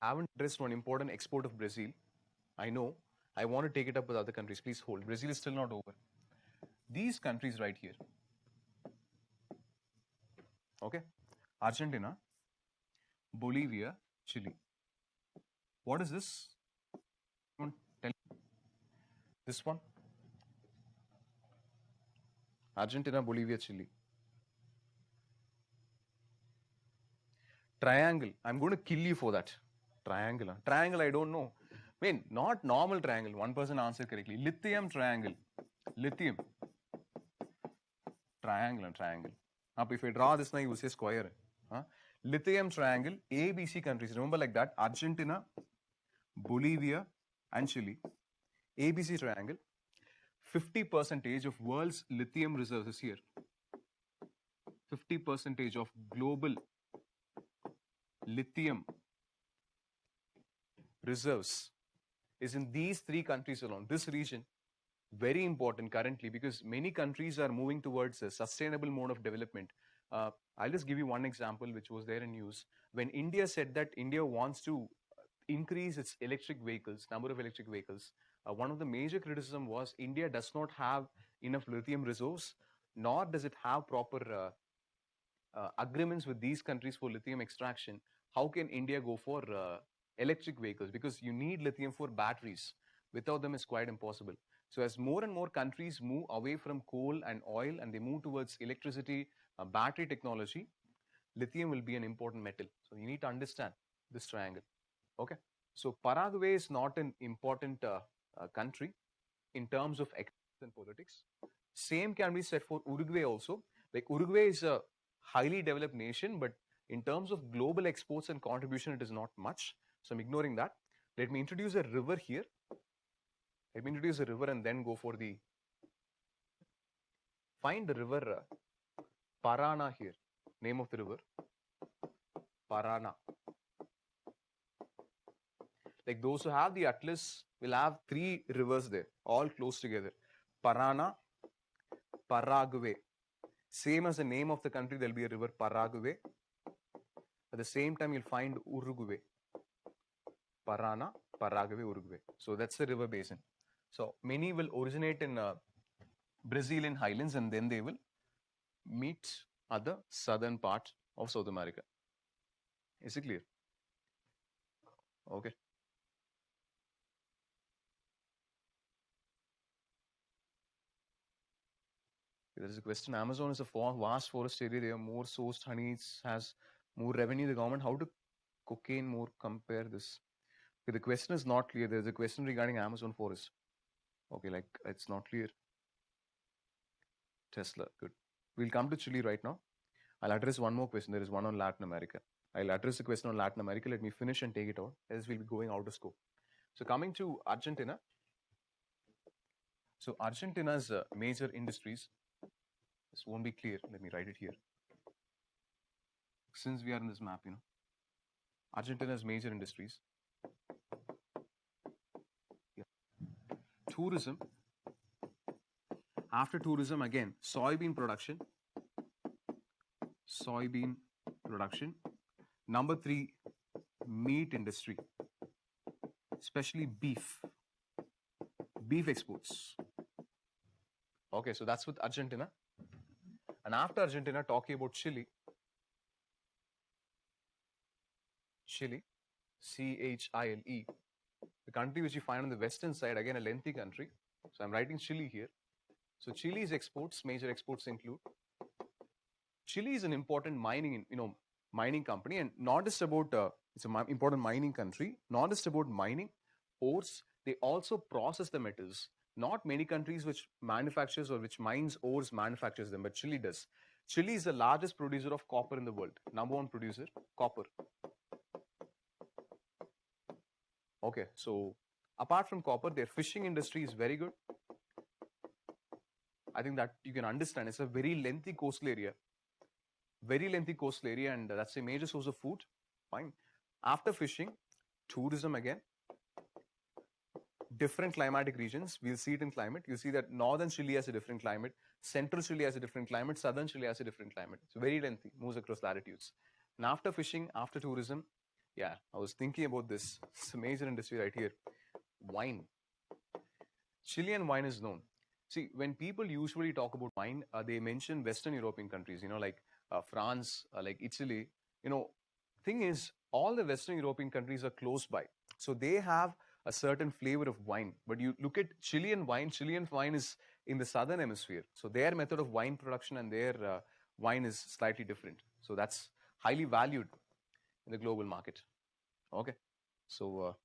I haven't addressed one important export of Brazil. I know. I want to take it up with other countries. Please hold. Brazil is still not over. These countries right here. Okay. Argentina, Bolivia, Chile. What is this? Tell me. This one? Argentina, Bolivia, Chile. Triangle. I'm going to kill you for that. Triangle. Triangle, I don't know. I mean, not normal triangle. One person answered correctly. Lithium triangle. Lithium. Triangle. Now, if I draw this now, you will say square. Huh? Lithium triangle, ABC countries. Remember like that. Argentina, Bolivia, and Chile. ABC triangle. 50% of world's lithium reserves is here. 50% of global lithium reserves is in these three countries alone. This region, very important currently because many countries are moving towards a sustainable mode of development. I'll just give you one example which was there in news. When India said that India wants to increase its electric vehicles, number of electric vehicles, one of the major criticism was India does not have enough lithium resource, nor does it have proper agreements with these countries for lithium extraction. How can India go for electric vehicles? Because you need lithium for batteries. Without them, it's quite impossible. So as more and more countries move away from coal and oil and they move towards electricity, battery technology, lithium will be an important metal. So you need to understand this triangle. Okay. So Paraguay is not an important country in terms of economics and politics. Same can be said for Uruguay also. Like Uruguay is a highly developed nation, but in terms of global exports and contribution, it is not much. So I'm ignoring that. Let me introduce a river here. Let me introduce a river and then go for the... Find the river Parana here. Name of the river. Parana. Like those who have the atlas will have three rivers there, all close together. Parana, Paraguay. Same as the name of the country, there will be a river Paraguay. At the same time, you'll find Uruguay. Parana, Paraguay, Uruguay. So that's the river basin. So many will originate in Brazilian highlands and then they will meet at the southern part of South America. Is it clear? Okay. There is a question. Amazon is a vast forest area. They have more sourced honey. It has more revenue. The government. How to cocaine more compare this? Okay, the question is not clear. There is a question regarding Amazon forest. Okay, like it's not clear. Tesla. Good. We'll come to Chile right now. I'll address one more question. There is one on Latin America. I'll address the question on Latin America. Let me finish and take it out, else we'll be going out of scope. So coming to Argentina. So Argentina's major industries. This won't be clear. Let me write it here. Since we are in this map, Argentina's major industries. Yeah. Tourism. After tourism, again, soybean production. Soybean production. Number 3, meat industry, especially beef. Beef exports. Okay, so that's with Argentina. And after Argentina, talking about Chile. Chile, Chile, the country which you find on the western side, again a lengthy country. So I'm writing Chile here. So Chile's exports, major exports include. Chile is an important mining company, and not just about it's an important mining country. Not just about mining ores, they also process the metals. Not many countries which manufactures or which mines ores manufactures them, but Chile does. Chile is the largest producer of copper in the world. Number 1 producer, copper. Okay, so apart from copper, their fishing industry is very good. I think that you can understand. It's a very lengthy coastal area. Very lengthy coastal area, and that's a major source of food. Fine. After fishing, tourism again. Different climatic regions. We'll see it in climate. You see that northern Chile has a different climate. Central Chile has a different climate. Southern Chile has a different climate. It's very lengthy. Moves across latitudes. And after fishing, after tourism, yeah, I was thinking about this. It's a major industry right here. Wine. Chilean wine is known. See, when people usually talk about wine, they mention Western European countries, like France, like Italy. Thing is, all the Western European countries are close by. So they have a certain flavor of wine. But you look at Chilean wine is in the southern hemisphere. So their method of wine production and their wine is slightly different. So that's highly valued in the global market. Okay. So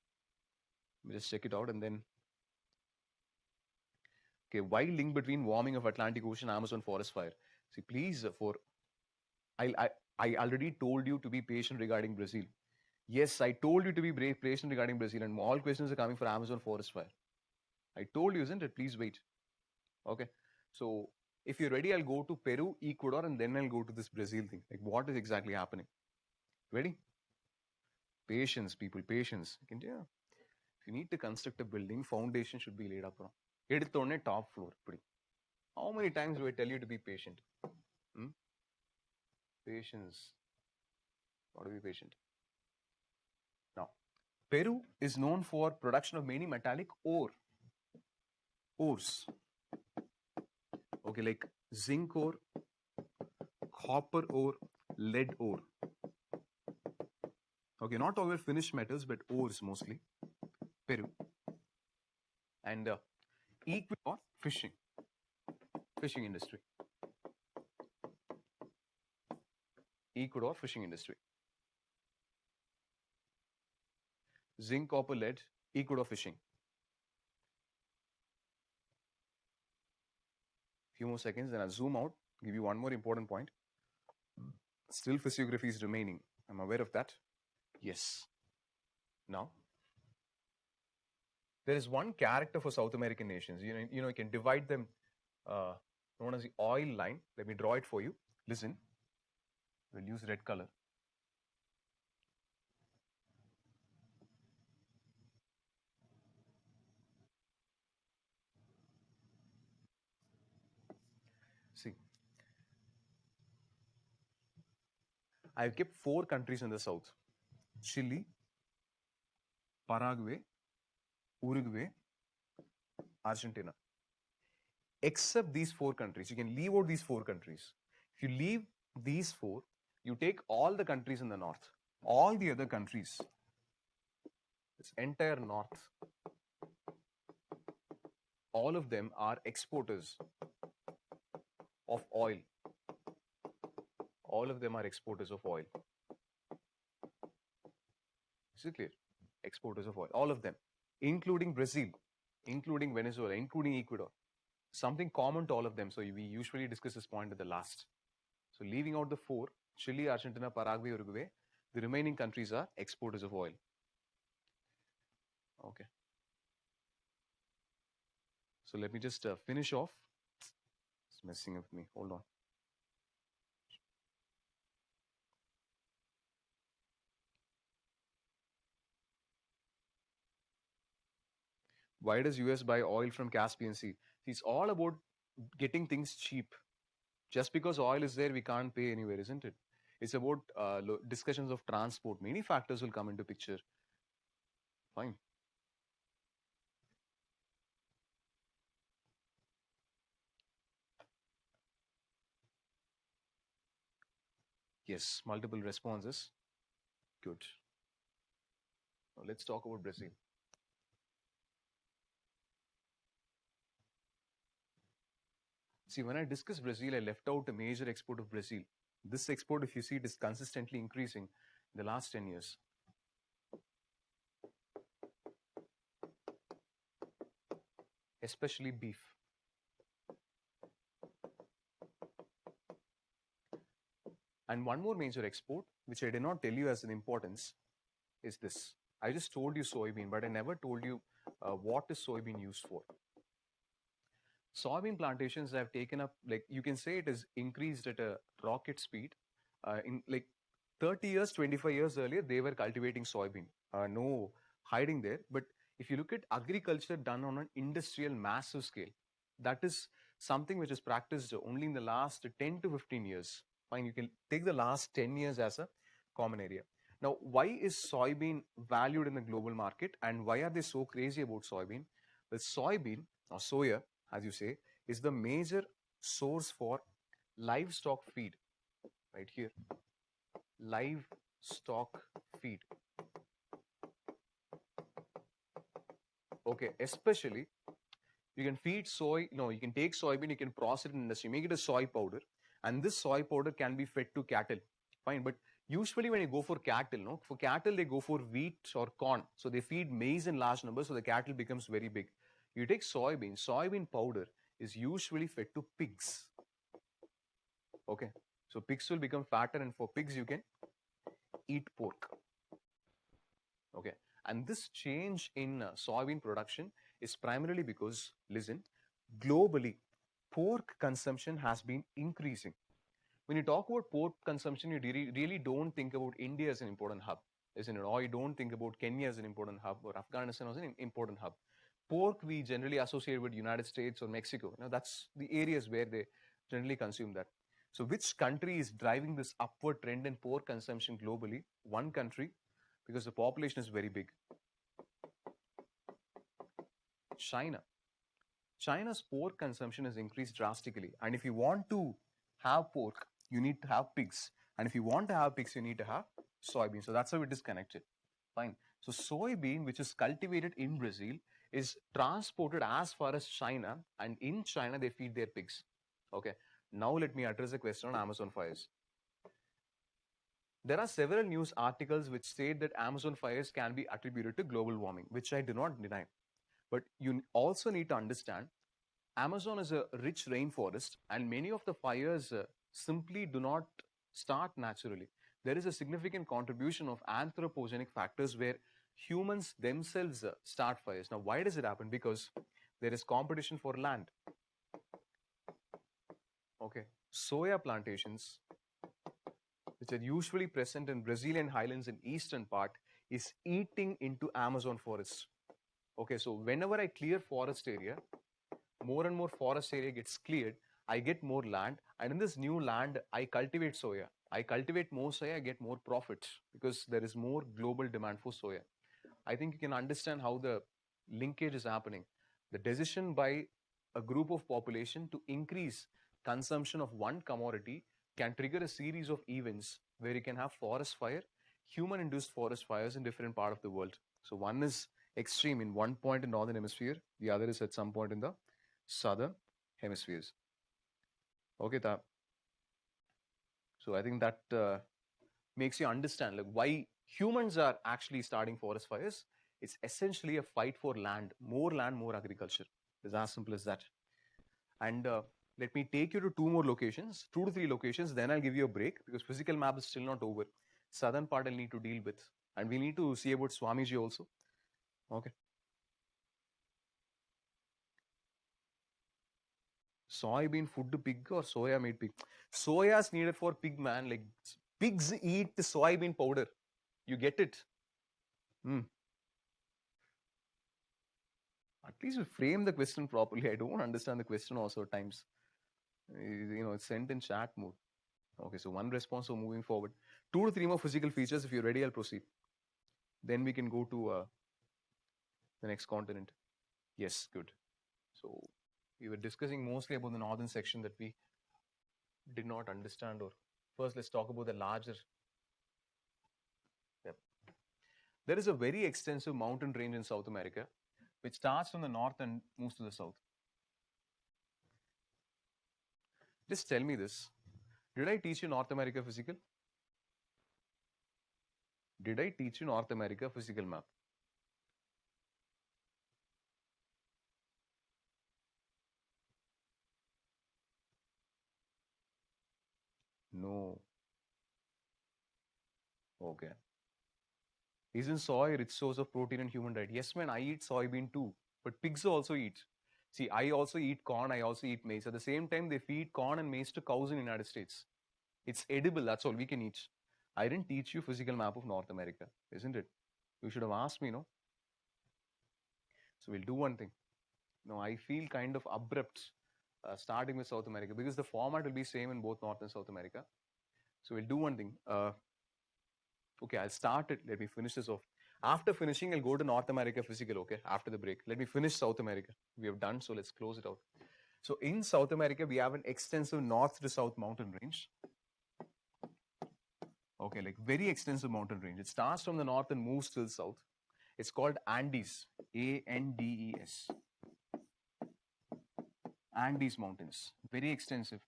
let me just check it out and then. Okay, wide link between warming of Atlantic Ocean, Amazon forest fire. See, please, I already told you to be patient regarding Brazil. Yes, I told you to be patient regarding Brazil, and all questions are coming for Amazon forest fire. I told you, isn't it? Please wait. Okay, so if you're ready, I'll go to Peru, Ecuador, and then I'll go to this Brazil thing. Like, what is exactly happening? Ready? Patience, people, patience. If you need to construct a building, foundation should be laid up. Top floor. How many times do I tell you to be patient? Patience. Got to be patient. Now, Peru is known for production of many metallic ores. Okay, like zinc ore, copper ore, lead ore. Okay, not all finished metals, but ores mostly. Peru. And Ecuador, fishing industry. Ecuador, fishing industry. Zinc, copper, lead, Ecuador, fishing. Few more seconds, then I'll zoom out, give you one more important point. Still physiography is remaining. I'm aware of that. Yes. Now, there is one character for South American nations. You can divide them known as the oil line. Let me draw it for you. Listen. We'll use red color. See, I've kept 4 countries in the south. Chile, Paraguay, Uruguay, Argentina. Except these four countries. You can leave out these four countries. If you leave these four, you take all the countries in the north. All the other countries, this entire north, all of them are exporters of oil. All of them are exporters of oil. Is it clear? Exporters of oil. All of them, including Brazil, including Venezuela, including Ecuador. Something common to all of them. So we usually discuss this point at the last. So leaving out the four, Chile, Argentina, Paraguay, Uruguay, the remaining countries are exporters of oil. Okay. So let me just finish off. It's messing up with me. Hold on. Why does US buy oil from Caspian Sea? It's all about getting things cheap. Just because oil is there, we can't pay anywhere, isn't it? It's about discussions of transport. Many factors will come into picture. Fine. Yes, multiple responses. Good. Now let's talk about Brazil. See, when I discussed Brazil, I left out a major export of Brazil. This export, if you see, it is consistently increasing in the last 10 years. Especially beef. And one more major export, which I did not tell you as an importance, is this. I just told you soybean, but I never told you what is soybean used for. Soybean plantations have taken up, like you can say it has increased at a rocket speed. In like 30 years, 25 years earlier, they were cultivating soybean. No hiding there. But if you look at agriculture done on an industrial massive scale, that is something which is practiced only in the last 10 to 15 years. Fine, you can take the last 10 years as a common area. Now, why is soybean valued in the global market and why are they so crazy about soybean? Well, soybean or soya, as you say, is the major source for livestock feed. Right here, livestock feed. Okay, especially you can feed soy, you can take soybean, you can process it in industry, make it a soy powder, and this soy powder can be fed to cattle. Fine, but usually when you go for cattle, for cattle they go for wheat or corn. So they feed maize in large numbers, so the cattle becomes very big. You take soybean powder is usually fed to pigs. Okay, so pigs will become fatter, and for pigs you can eat pork. Okay, and this change in soybean production is primarily because, listen, globally, pork consumption has been increasing. When you talk about pork consumption, you really don't think about India as an important hub, isn't it? Or you don't think about Kenya as an important hub or Afghanistan as an important hub. Pork we generally associate with United States or Mexico. That's the areas where they generally consume that. So which country is driving this upward trend in pork consumption globally? One country, because the population is very big. China. China's pork consumption has increased drastically. And if you want to have pork, you need to have pigs. And if you want to have pigs, you need to have soybean. So that's how it is connected. Fine. So soybean, which is cultivated in Brazil, is transported as far as China. And in China, they feed their pigs. Okay. Now let me address the question on Amazon fires. There are several news articles which state that Amazon fires can be attributed to global warming, which I do not deny. But you also need to understand, Amazon is a rich rainforest and many of the fires simply do not start naturally. There is a significant contribution of anthropogenic factors where humans themselves start fires. Now, why does it happen? Because there is competition for land. Okay, soya plantations, which are usually present in Brazilian highlands in eastern part, is eating into Amazon forests. Okay, so whenever I clear forest area, more and more forest area gets cleared, I get more land, and in this new land, I cultivate soya. I cultivate more soya, I get more profit because there is more global demand for soya. I think you can understand how the linkage is happening. The decision by a group of population to increase consumption of one commodity can trigger a series of events where you can have forest fire, human induced forest fires in different part of the world. So one is extreme in one point in northern hemisphere, the other is at some point in the southern hemispheres. Okay, so I think that makes you understand like why humans are actually starting forest fires. It's essentially a fight for land, more agriculture. It's as simple as that. And let me take you to two more locations, 2 to 3 locations, then I'll give you a break because physical map is still not over. Southern part I'll need to deal with. And we need to see about Swamiji also. Okay. Soybean food to pig or soya made pig? Soya is needed for pig, man. Like pigs eat the soybean powder. You get it? Hmm. At least you frame the question properly. I don't understand the question also at times. It's sent in chat mode. Okay, so one response. So moving forward, 2 to 3 more physical features. If you're ready, I'll proceed. Then we can go to the next continent. Yes, good. So we were discussing mostly about the northern section that we did not understand. Or first, let's talk about the larger. Yep. There is a very extensive mountain range in South America, which starts from the north and moves to the south. Just tell me this. Did I teach you North America physical? Did I teach you North America physical map? No. Okay. Isn't soy a rich source of protein in human diet? Yes, man, I eat soybean too. But pigs also eat. See, I also eat corn, I also eat maize. At the same time, they feed corn and maize to cows in the United States. It's edible, that's all we can eat. I didn't teach you physical map of North America, isn't it? You should have asked me, no? So we'll do one thing. No, I feel kind of abrupt starting with South America because the format will be same in both North and South America. So we'll do one thing. Okay, I'll start it. Let me finish this off. After finishing, I'll go to North America physical, okay, after the break. Let me finish South America. We have done, so let's close it out. So in South America, we have an extensive north to south mountain range. Okay, like very extensive mountain range. It starts from the north and moves to the south. It's called Andes, Andes. Andes Mountains, very extensive.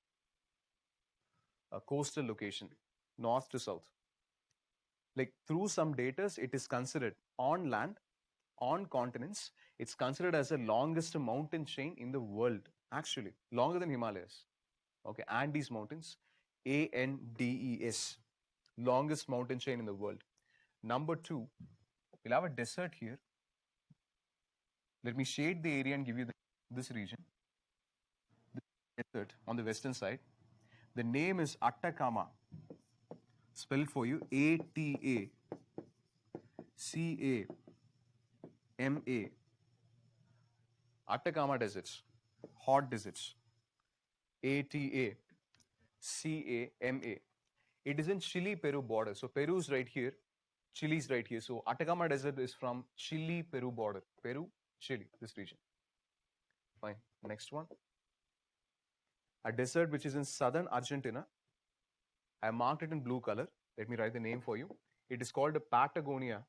A coastal location, north to south. Like through some data, it is considered on land, on continents, it's considered as the longest mountain chain in the world, actually, longer than Himalayas. Okay, Andes Mountains, Andes, longest mountain chain in the world. Number 2, we'll have a desert here. Let me shade the area and give you this region. The desert on the western side. The name is Atacama. Spelled for you Atacama. Atacama deserts, hot deserts. Atacama. It is in Chile Peru border. So Peru is right here, Chile is right here. So Atacama desert is from Chile Peru border. Peru, Chile, this region. Fine. Next one. A desert which is in southern Argentina. I marked it in blue color. Let me write the name for you. It is called Patagonia.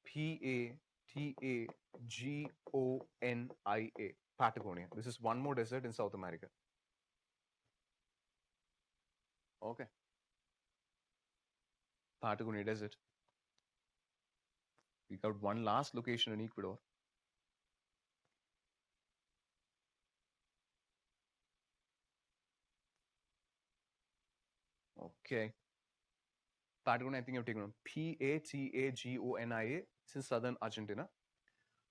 Patagonia. Patagonia. This is one more desert in South America. Okay. Patagonia desert. We got one last location in Ecuador. Okay. Patagonia, I think I've taken on Patagonia. It's in southern Argentina.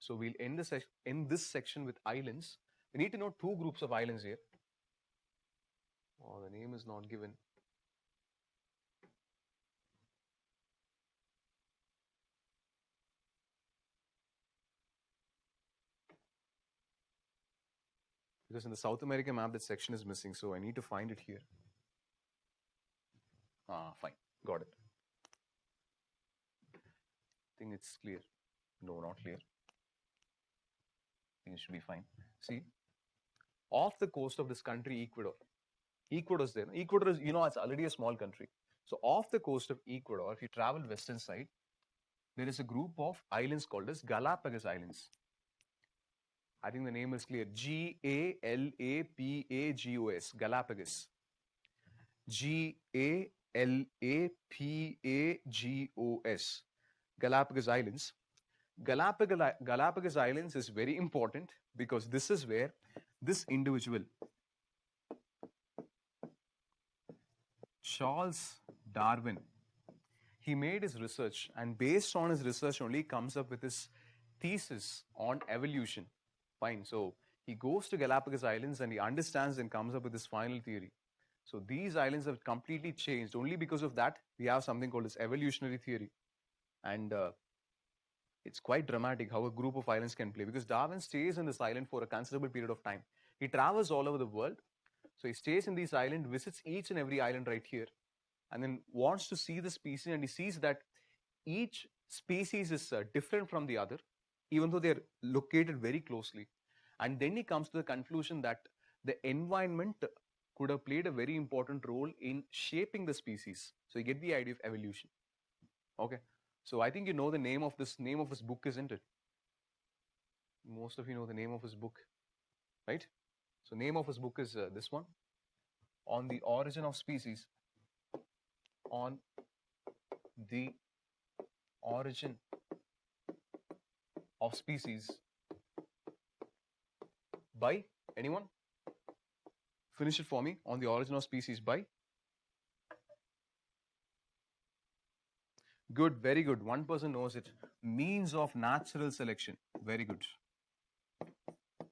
So we'll end this section with islands. We need to know 2 groups of islands here. Oh, the name is not given. Because in the South American map, that section is missing. So I need to find it here. Fine. Got it. think it's clear. No, not clear. I think it should be fine. See, off the coast of this country, Ecuador. Ecuador is there. Ecuador is, it's already a small country. So off the coast of Ecuador, if you travel western side, there is a group of islands called as Galapagos Islands. I think the name is clear. Galapagos. Galapagos. Galapagos. Galapagos Islands. Galapagos Islands is very important because this is where this individual, Charles Darwin, he made his research, and based on his research only comes up with his thesis on evolution. Fine. So he goes to Galapagos Islands and he understands and comes up with his final theory. So these islands have completely changed. Only because of that, we have something called as evolutionary theory. And it's quite dramatic how a group of islands can play, because Darwin stays in this island for a considerable period of time. He travels all over the world. So he stays in this island, visits each and every island right here, and then wants to see the species, and he sees that each species is different from the other, even though they're located very closely. And then he comes to the conclusion that the environment could have played a very important role in shaping the species. So you get the idea of evolution. Okay. So I think you know the name of his book, isn't it? Most of you know the name of his book, right? So name of his book is this one, On the Origin of Species. On the Origin of Species by anyone? Finish it for me. On the Origin of Species by? Good, very good. One person knows it. Means of Natural Selection. Very good.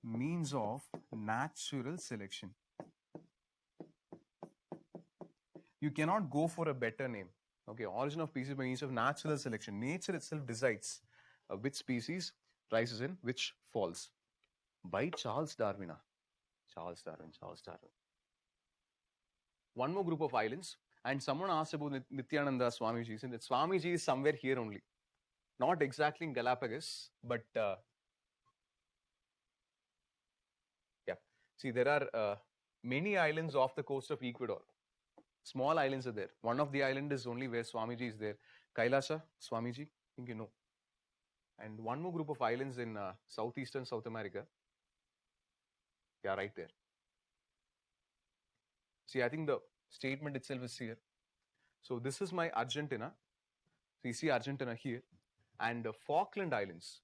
Means of Natural Selection. You cannot go for a better name. Okay, Origin of Species by means of natural selection. Nature itself decides which species rises in, which falls. By Charles Darwin. Charles Darwin. One more group of islands. And someone asked about Nityananda Swamiji. And that Swamiji is somewhere here only. Not exactly in Galapagos, but yeah. See, there are many islands off the coast of Ecuador. Small islands are there. One of the island is only where Swamiji is there. Kailasa, Swamiji, I think you know. And one more group of islands in southeastern South America. Yeah, right there. See, I think the statement itself is here. So this is my Argentina. So you see Argentina here. And the Falkland Islands.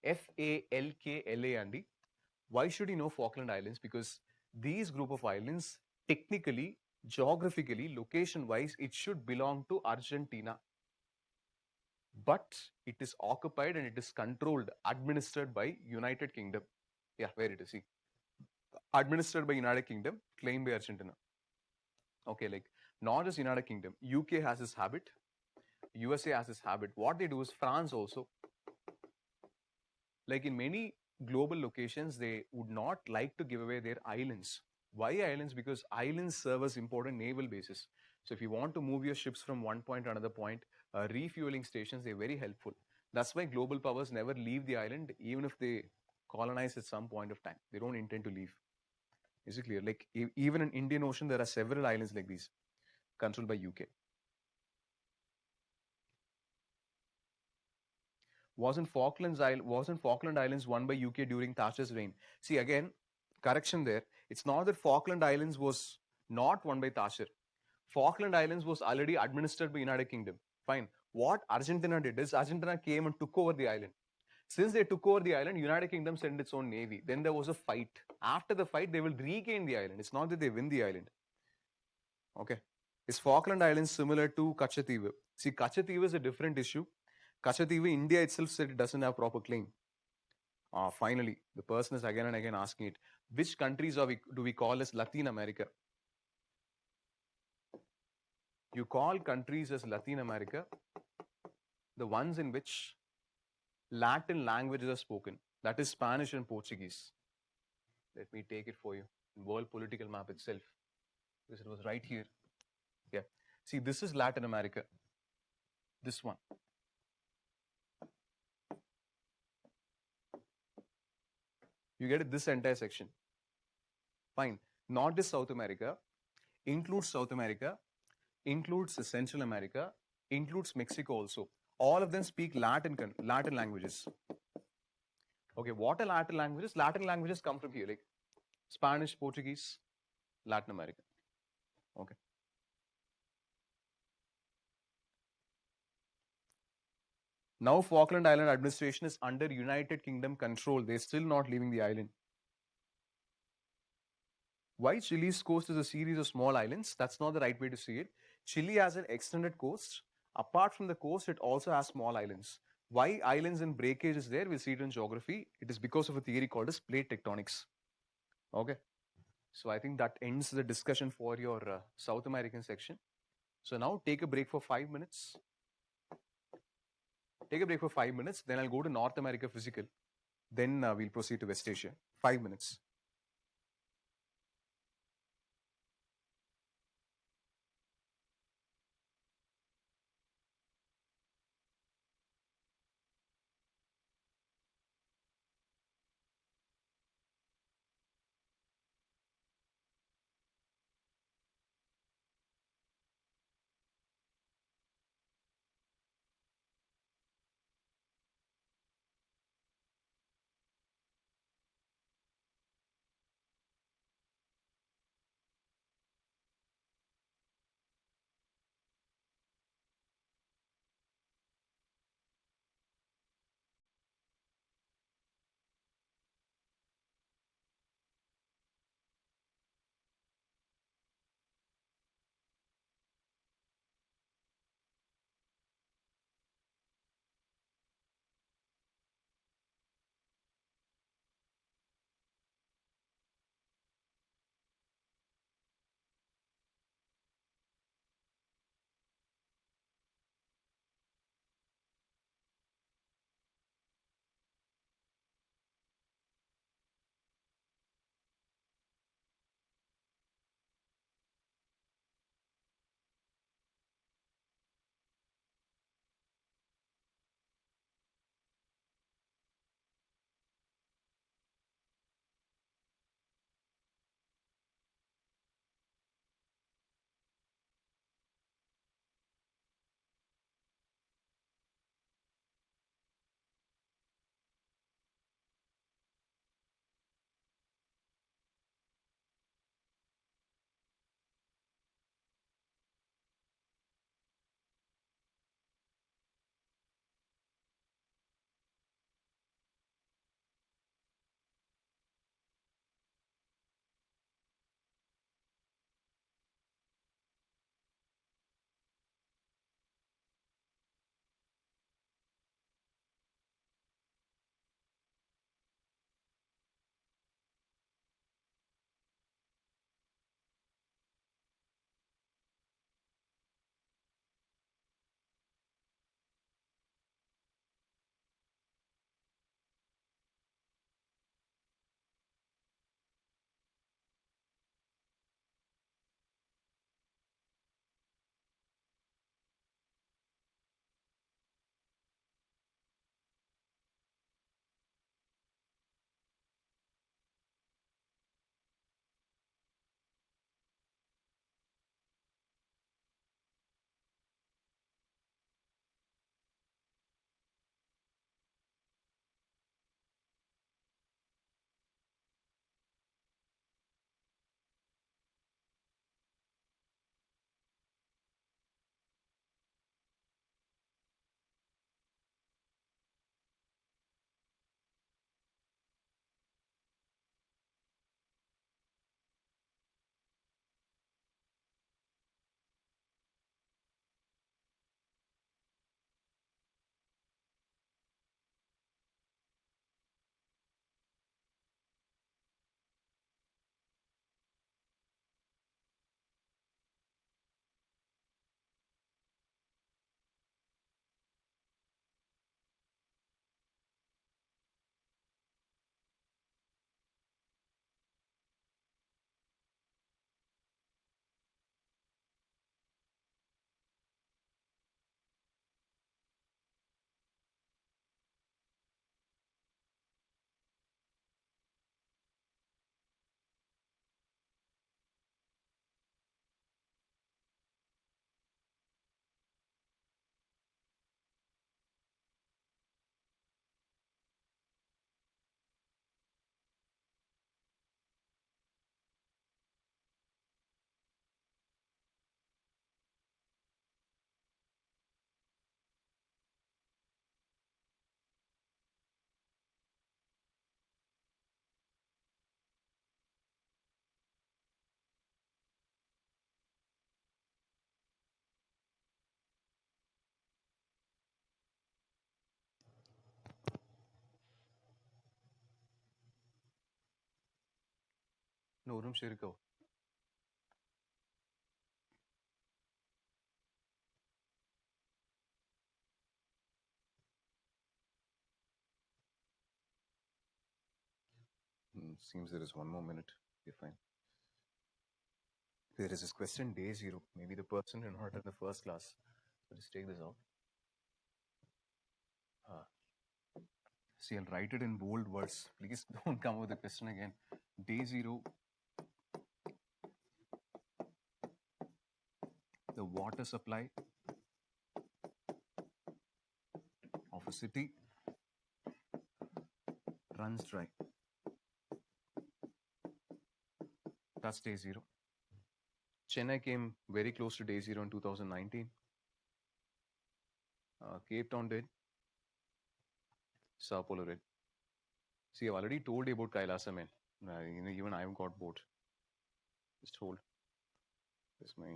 Falkland. Why should you know Falkland Islands? Because these group of islands, technically, geographically, location-wise, it should belong to Argentina. But it is occupied and it is controlled, administered by United Kingdom. Yeah, where it is, see. Administered by United Kingdom, claimed by Argentina. Okay, like not just United Kingdom. UK has this habit. USA has this habit. What they do is France also. Like in many global locations, they would not like to give away their islands. Why islands? Because islands serve as important naval bases. So if you want to move your ships from one point to another point, refueling stations, they're very helpful. That's why global powers never leave the island, even if they colonize at some point of time. They don't intend to leave. Is it clear? Like even in Indian Ocean, there are several islands like these, controlled by UK. Wasn't Falkland Islands won by UK during Thatcher's reign? See, again, correction there. It's not that Falkland Islands was not won by Thatcher. Falkland Islands was already administered by United Kingdom. Fine. What Argentina did is Argentina came and took over the island. Since they took over the island, United Kingdom sent its own navy. Then there was a fight. After the fight, they will regain the island. It's not that they win the island. Okay. Is Falkland Islands similar to Kachativu? See, Kachativu is a different issue. Kachativu, India itself said it doesn't have proper claim. Finally, the person is again and again asking it. Which countries do we call as Latin America? You call countries as Latin America the ones in which Latin languages are spoken. That is Spanish and Portuguese. Let me take it for you. World political map itself. Because it was right here. Yeah. See, this is Latin America. This one. You get it, this entire section. Fine. Not just South America, includes South America, includes Central America, includes Mexico also. All of them speak Latin languages. Okay, what are Latin languages? Latin languages come from here, like Spanish, Portuguese, Latin America. Okay. Now Falkland Island administration is under United Kingdom control. They're still not leaving the island. Why Chile's coast is a series of small islands? That's not the right way to see it. Chile has an extended coast. Apart from the coast, it also has small islands. Why islands and breakage is there? We'll see it in geography. It is because of a theory called as plate tectonics. Okay. So I think that ends the discussion for your South American section. So now take a break for 5 minutes. Take a break for 5 minutes. Then I'll go to North America physical. Then we'll proceed to West Asia. 5 minutes. ஒரு நிமிஷம் இருக்கோ. Seems there is one more minute. Okay, fine. There is this question day 0. Maybe the person did not in the first class. So just take this out. See, I'll write it in bold words. Please don't come with the question again. Day 0. The water supply of a city runs dry. That's day 0. Chennai came very close to day 0 in 2019. Cape Town did. Sao Paulo did. See, I've already told you about Kailasa, man. Even I've got bored. Just hold. This my.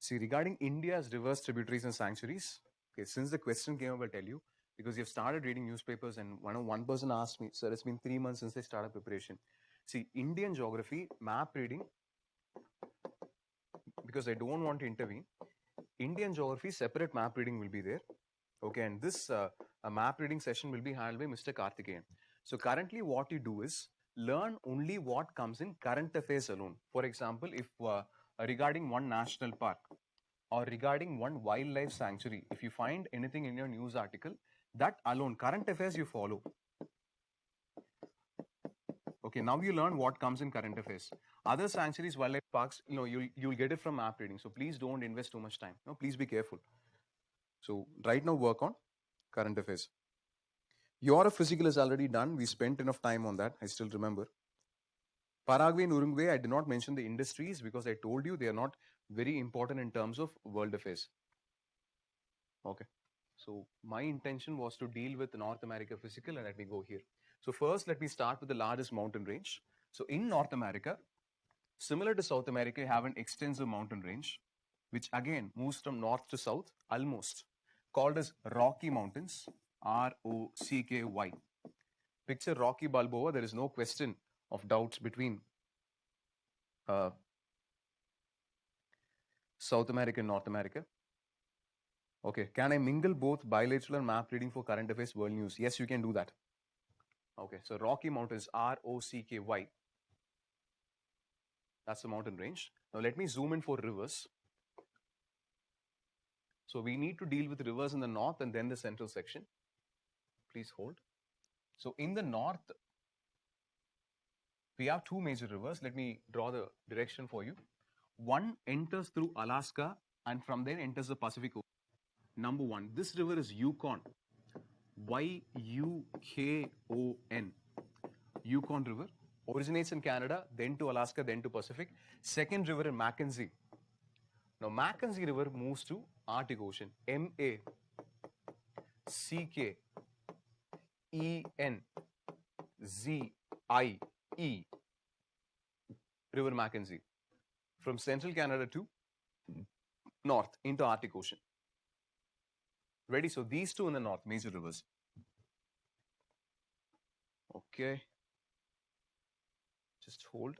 See, regarding India's rivers, tributaries, and sanctuaries, okay, since the question came up, I'll tell you, because you've started reading newspapers, and one person asked me, sir, it's been 3 months since I started preparation. See, Indian geography, map reading, because I don't want to intervene, Indian geography, separate map reading will be there. Okay, and this map reading session will be handled by Mr. Karthikeyan. So currently what you do is learn only what comes in current affairs alone. For example, if regarding one national park or regarding one wildlife sanctuary, if you find anything in your news article, that alone, current affairs you follow. Okay, now you learn what comes in current affairs. Other sanctuaries, wildlife parks, you'll get it from map reading. So please don't invest too much time. No, please be careful. So right now work on current affairs. Your physical is already done. We spent enough time on that. I still remember. Paraguay and Uruguay, I did not mention the industries because I told you they are not very important in terms of world affairs. Okay. So my intention was to deal with North America physical, and let me go here. So first, let me start with the largest mountain range. So in North America, similar to South America, you have an extensive mountain range, which again moves from north to south, almost, called as Rocky Mountains, R-O-C-K-Y. Picture Rocky Balboa. There is no question of doubts between South America and North America. Okay, can I mingle both bilateral and map reading for current affairs world news? Yes, you can do that. Okay, so Rocky Mountains, R-O-C-K-Y. That's the mountain range. Now let me zoom in for rivers. So we need to deal with rivers in the north and then the central section. Please hold. So in the north, we have two major rivers. Let me draw the direction for you. One enters through Alaska and from there enters the Pacific Ocean. Number one, this river is Yukon. Y-U-K-O-N. Yukon River. Originates in Canada, then to Alaska, then to Pacific. Second river in Mackenzie. Now, Mackenzie River moves to Arctic Ocean. M-A-C-K-E-N-Z-I-E. River Mackenzie. From central Canada to north into Arctic Ocean. Ready? So these two in the north, major rivers. Okay. Just hold.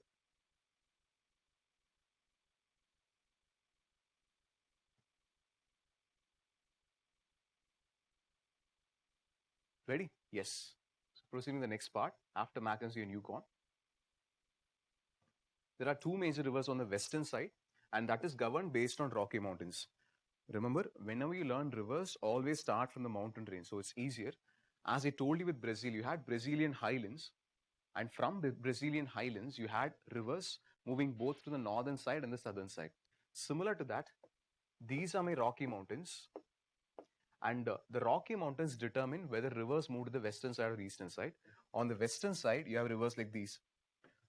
Ready? Yes. So proceeding to the next part after Mackenzie and Yukon. There are two major rivers on the western side, and that is governed based on Rocky Mountains. Remember, whenever you learn rivers, always start from the mountain range, so it's easier. As I told you with Brazil, you had Brazilian highlands, and from the Brazilian highlands, you had rivers moving both to the northern side and the southern side. Similar to that, these are my Rocky Mountains, and the Rocky Mountains determine whether rivers move to the western side or the eastern side. On the western side, you have rivers like these.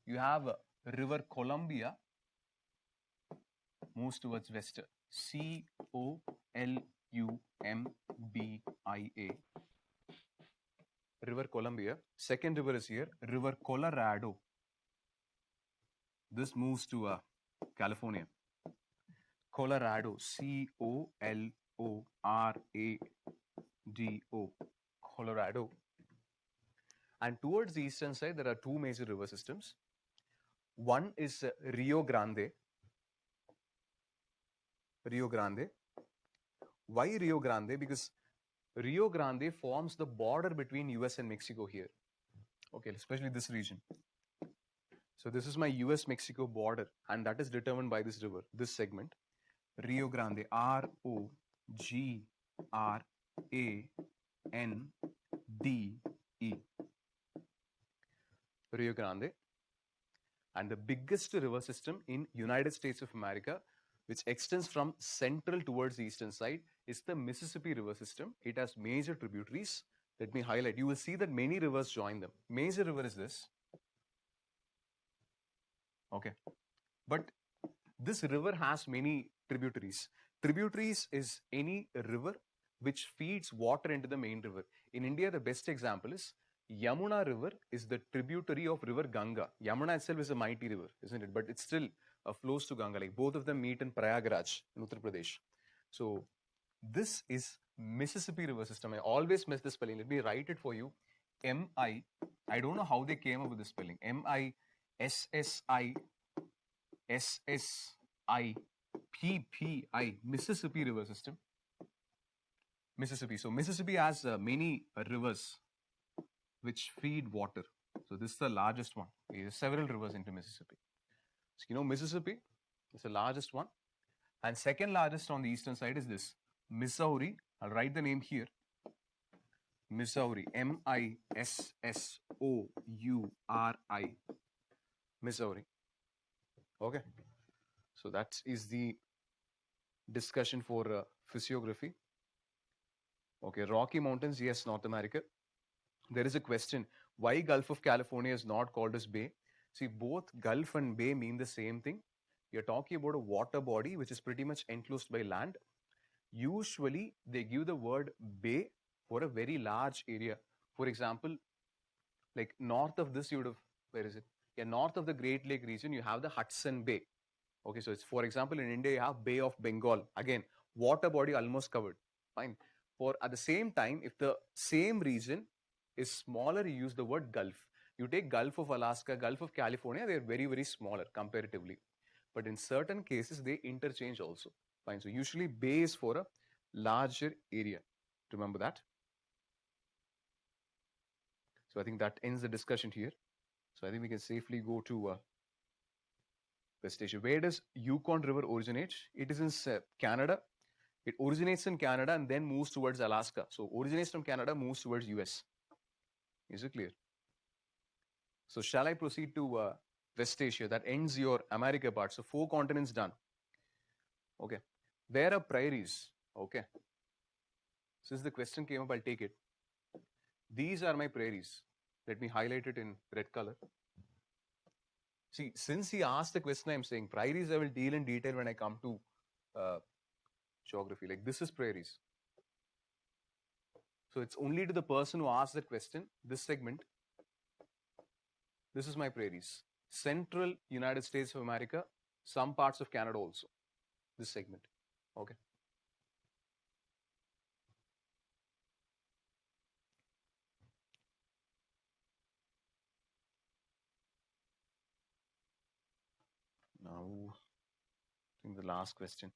You have River Columbia, moves towards west. C-O-L-U-M-B-I-A. River Columbia. Second river is here, River Colorado. This moves to California. Colorado, Colorado, Colorado. And towards the eastern side, there are two major river systems. One is Rio Grande. Rio Grande. Why Rio Grande? Because Rio Grande forms the border between US and Mexico here. Okay, especially this region. So this is my US-Mexico border, and that is determined by this river, this segment. Rio Grande, Rogrande. Rio Grande. And the biggest river system in United States of America, which extends from central towards the eastern side, is the Mississippi River system. It has major tributaries. Let me highlight. You will see that many rivers join them. Major river is this. Okay. But this river has many tributaries. Tributaries is any river which feeds water into the main river. In India, the best example is Yamuna River is the tributary of river Ganga. Yamuna itself is a mighty river, isn't it? But it still flows to Ganga. Like both of them meet in Prayagraj, in Uttar Pradesh. So this is Mississippi River system. I always miss the spelling. Let me write it for you. M-I, I don't know how they came up with the spelling. M-I-S-S-I-S-S-I-P-P-I, Mississippi River system. Mississippi. So Mississippi has many rivers which feed water. So this is the largest one. There are several rivers into Mississippi. So you know Mississippi is the largest one. And second largest on the eastern side is this, Missouri. I'll write the name here. Missouri. M-I-S-S-O-U-R-I. Missouri. Okay. So that is the discussion for physiography. Okay, Rocky Mountains, yes, North America. There is a question, why Gulf of California is not called as bay? See, both Gulf and bay mean the same thing. You're talking about a water body which is pretty much enclosed by land. Usually, they give the word bay for a very large area. For example, like north of this, you would have, where is it? Yeah, north of the Great Lake region, you have the Hudson Bay. Okay, so it's, for example, in India, you have Bay of Bengal. Again, water body almost covered. Fine. For at the same time, if the same region is smaller, you use the word Gulf. You take Gulf of Alaska, Gulf of California, they're very, very smaller comparatively. But in certain cases, they interchange also. Fine. So usually bay is for a larger area. Remember that. So I think that ends the discussion here. So I think we can safely go to West Asia. Where does Yukon River originate? It is in Canada. It originates in Canada and then moves towards Alaska. So originates from Canada, moves towards US. Is it clear? So shall I proceed to West Asia? That ends your America part. So 4 continents done. Okay. Where are prairies? Okay. Since the question came up, I'll take it. These are my prairies. Let me highlight it in red color. See, since he asked the question, I'm saying prairies I will deal in detail when I come to geography. Like this is prairies. So it's only to the person who asked that question, this segment. This is my prairies. Central United States of America, some parts of Canada also. This segment. Okay. Now, I think the last question.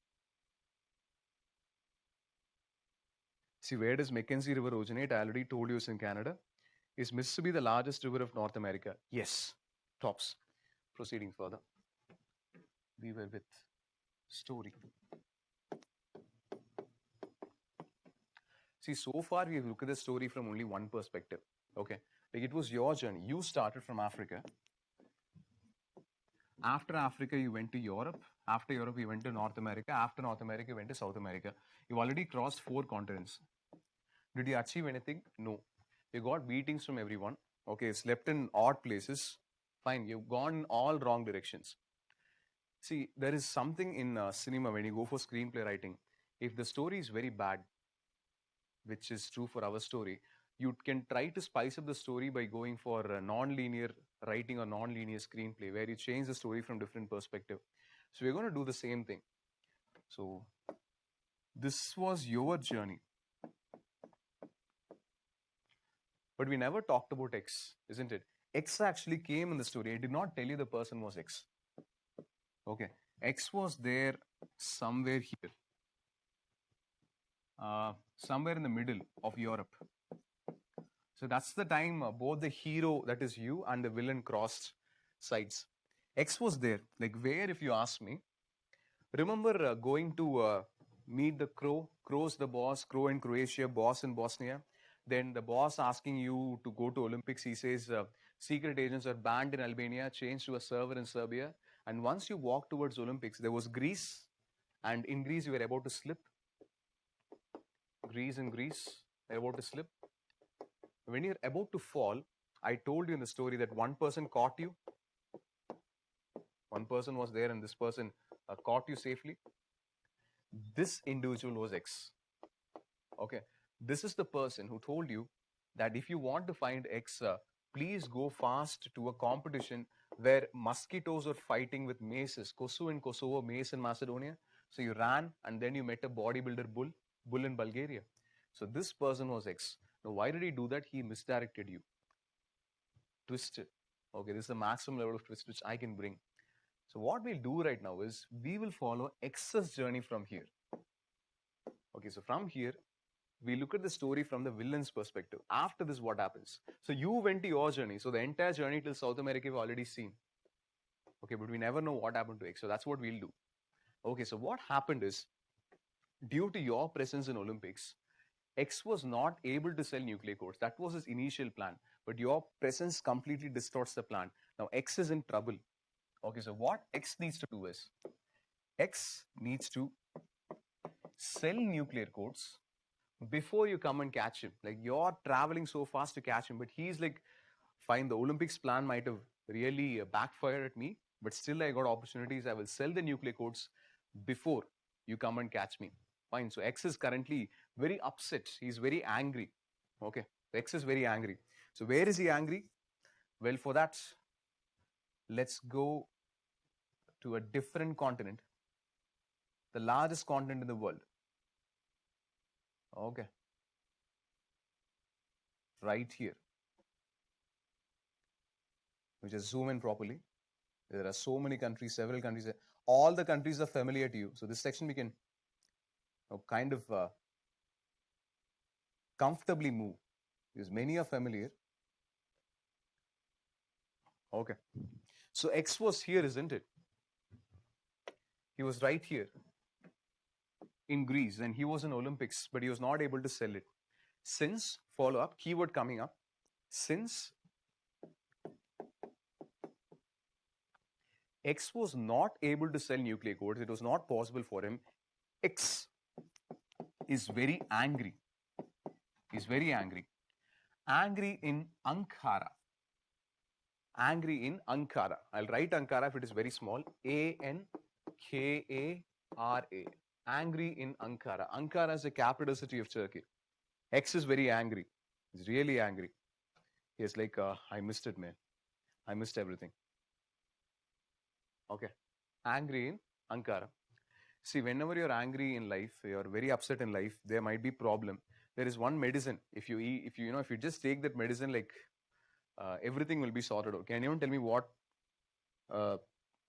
See, where does Mackenzie River originate? I already told you it's in Canada. Is Mississippi the largest river of North America? Yes. Tops. Proceeding further. We were with story. See, so far we have looked at the story from only one perspective. Okay. Like it was your journey. You started from Africa. After Africa, you went to Europe. After Europe, you went to North America. After North America, you went to South America. You've already crossed 4 continents. Did you achieve anything? No. You got beatings from everyone. Okay, slept in odd places. Fine, you've gone all wrong directions. See, there is something in cinema when you go for screenplay writing. If the story is very bad, which is true for our story, you can try to spice up the story by going for non-linear writing or non-linear screenplay where you change the story from different perspective. So we're going to do the same thing. So this was your journey. But we never talked about X, isn't it? X actually came in the story. I did not tell you the person was X. Okay. X was there somewhere here. Somewhere in the middle of Europe. So that's the time both the hero, that is you, and the villain crossed sides. X was there. Like where, if you ask me? Remember going to meet the Crow? Crow's the boss, Crow in Croatia, boss in Bosnia. Then the boss asking you to go to Olympics, he says secret agents are banned in Albania, changed to a server in Serbia. And once you walk towards Olympics, there was Greece. And in Greece, you were about to slip. Greece, you're about to slip. When you're about to fall, I told you in the story that one person caught you. One person was there and this person caught you safely. This individual was X. Okay. This is the person who told you that if you want to find X, please go fast to a competition where mosquitoes are fighting with maces. Kosovo in Kosovo, mace in Macedonia. So you ran and then you met a bodybuilder bull in Bulgaria. So this person was X. Now, why did he do that? He misdirected you. Twisted. Okay, this is the maximum level of twist which I can bring. So what we'll do right now is we will follow X's journey from here. Okay, so from here, we look at the story from the villain's perspective. After this, what happens? So you went to your journey. So the entire journey till South America we've already seen. Okay, but we never know what happened to X. So that's what we'll do. Okay, so what happened is, due to your presence in Olympics, X was not able to sell nuclear codes. That was his initial plan. But your presence completely distorts the plan. Now X is in trouble. Okay, so what X needs to do is, X needs to sell nuclear codes before you come and catch him. Like you're traveling so fast to catch him, but he's like, fine, the Olympics plan might have really backfired at me, but still I got opportunities. I will sell the nuclear codes before you come and catch me. Fine. So X is currently very upset. He's very angry. Okay. X is very angry. So where is he angry? Well, for that, let's go to a different continent, the largest continent in the world. Okay. Right here. We just zoom in properly. There are so many countries, several countries. All the countries are familiar to you. So this section we can kind of comfortably move because many are familiar. Okay. So X was here, isn't it? He was right here in Greece and he was in Olympics, but he was not able to sell it. Since, follow up, keyword coming up, since X was not able to sell nuclear codes, it was not possible for him, X is very angry. He's very angry. Angry in Ankara. Angry in Ankara. I'll write Ankara if it is very small. A-N-K-A-R-A. Angry in Ankara. Ankara is the capital city of Turkey. X is very angry. He's really angry. He's like, I missed it, man. I missed everything. Okay. Angry in Ankara. See, whenever you're angry in life, you're very upset in life, there might be problem. There is one medicine. If you eat, if you just take that medicine, like everything will be sorted out. Can anyone tell me what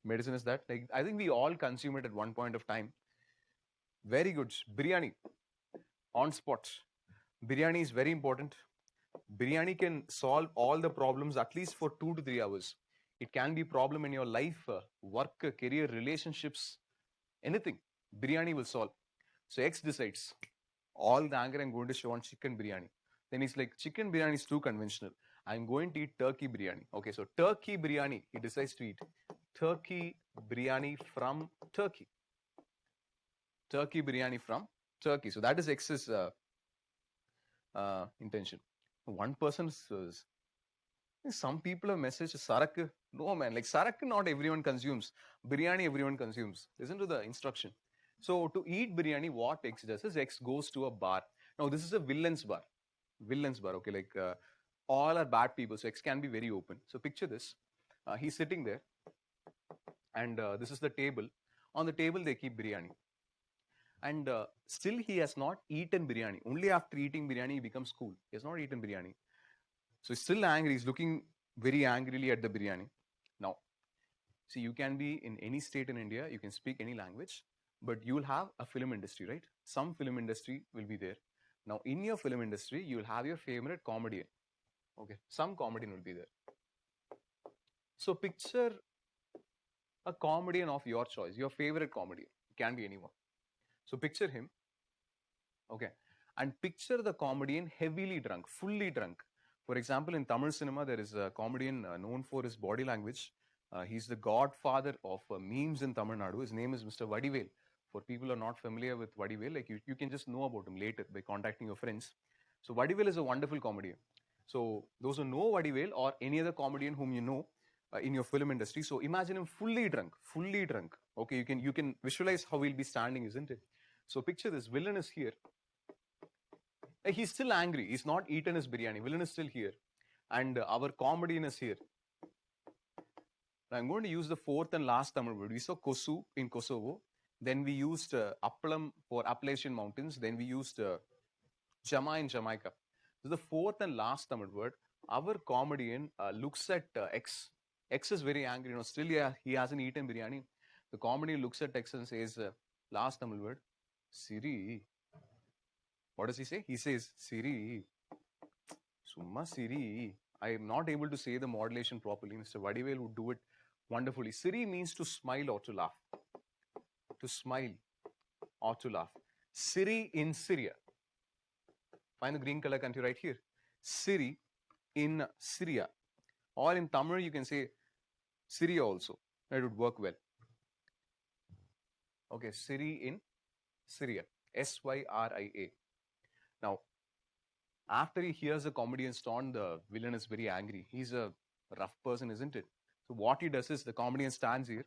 medicine is that? Like, I think we all consume it at one point of time. Very good. Biryani. On spot. Biryani is very important. Biryani can solve all the problems at least for 2 to 3 hours. It can be a problem in your life, work, career, relationships, anything. Biryani will solve. So X decides, all the anger I'm going to show on chicken biryani. Then he's like, chicken biryani is too conventional. I'm going to eat turkey biryani. Okay, so turkey biryani, he decides to eat. Turkey biryani from Turkey. Turkey biryani from Turkey. So that is X's intention. One person says, some people have messaged sarak. No, man, like sarak not everyone consumes. Biryani everyone consumes. Listen to the instruction. So to eat biryani, what X does is X goes to a bar. Now this is a villain's bar. Villain's bar, okay, like all are bad people. So X can be very open. So picture this. He's sitting there and this is the table. On the table, they keep biryani. And still he has not eaten biryani. Only after eating biryani he becomes cool. He has not eaten biryani. So he's still angry. He's looking very angrily at the biryani. Now, see, you can be in any state in India, you can speak any language, but you will have a film industry, right? Some film industry will be there. Now, in your film industry, you will have your favorite comedian. Okay, some comedian will be there. So picture a comedian of your choice, your favorite comedian. It can be anyone. So picture him, okay, and picture the comedian heavily drunk, fully drunk. For example, in Tamil cinema, there is a comedian known for his body language. He's the godfather of memes in Tamil Nadu. His name is Mr. Vadivel. For people who are not familiar with Vadivel, like you can just know about him later by contacting your friends. So Vadivel is a wonderful comedian. So those who know Vadivel or any other comedian whom you know in your film industry, so imagine him fully drunk, fully drunk. Okay, you can visualize how he'll be standing, isn't it? So picture this: villain is here. He's still angry. He's not eaten his biryani. Villain is still here, and our comedian is here. I'm going to use the fourth and last Tamil word. We saw Kosu in Kosovo. Then we used Appalam for Appalachian Mountains. Then we used Jama in Jamaica. So the fourth and last Tamil word. Our comedian looks at X. X is very angry. You know, still he hasn't eaten biryani. The comedian looks at X and says, last Tamil word, Siri. What does he say? He says, Siri. Summa Siri. I am not able to say the modulation properly. Mr. Vadivel would do it wonderfully. Siri means to smile or to laugh. To smile or to laugh. Siri in Syria. Find the green color country right here. Siri in Syria. Or in Tamil, you can say Syria also. That would work well. Okay, Siri in Syria. Syria. Now, after he hears the comedian's taunt, the villain is very angry. He's a rough person, isn't it? So what he does is the comedian stands here.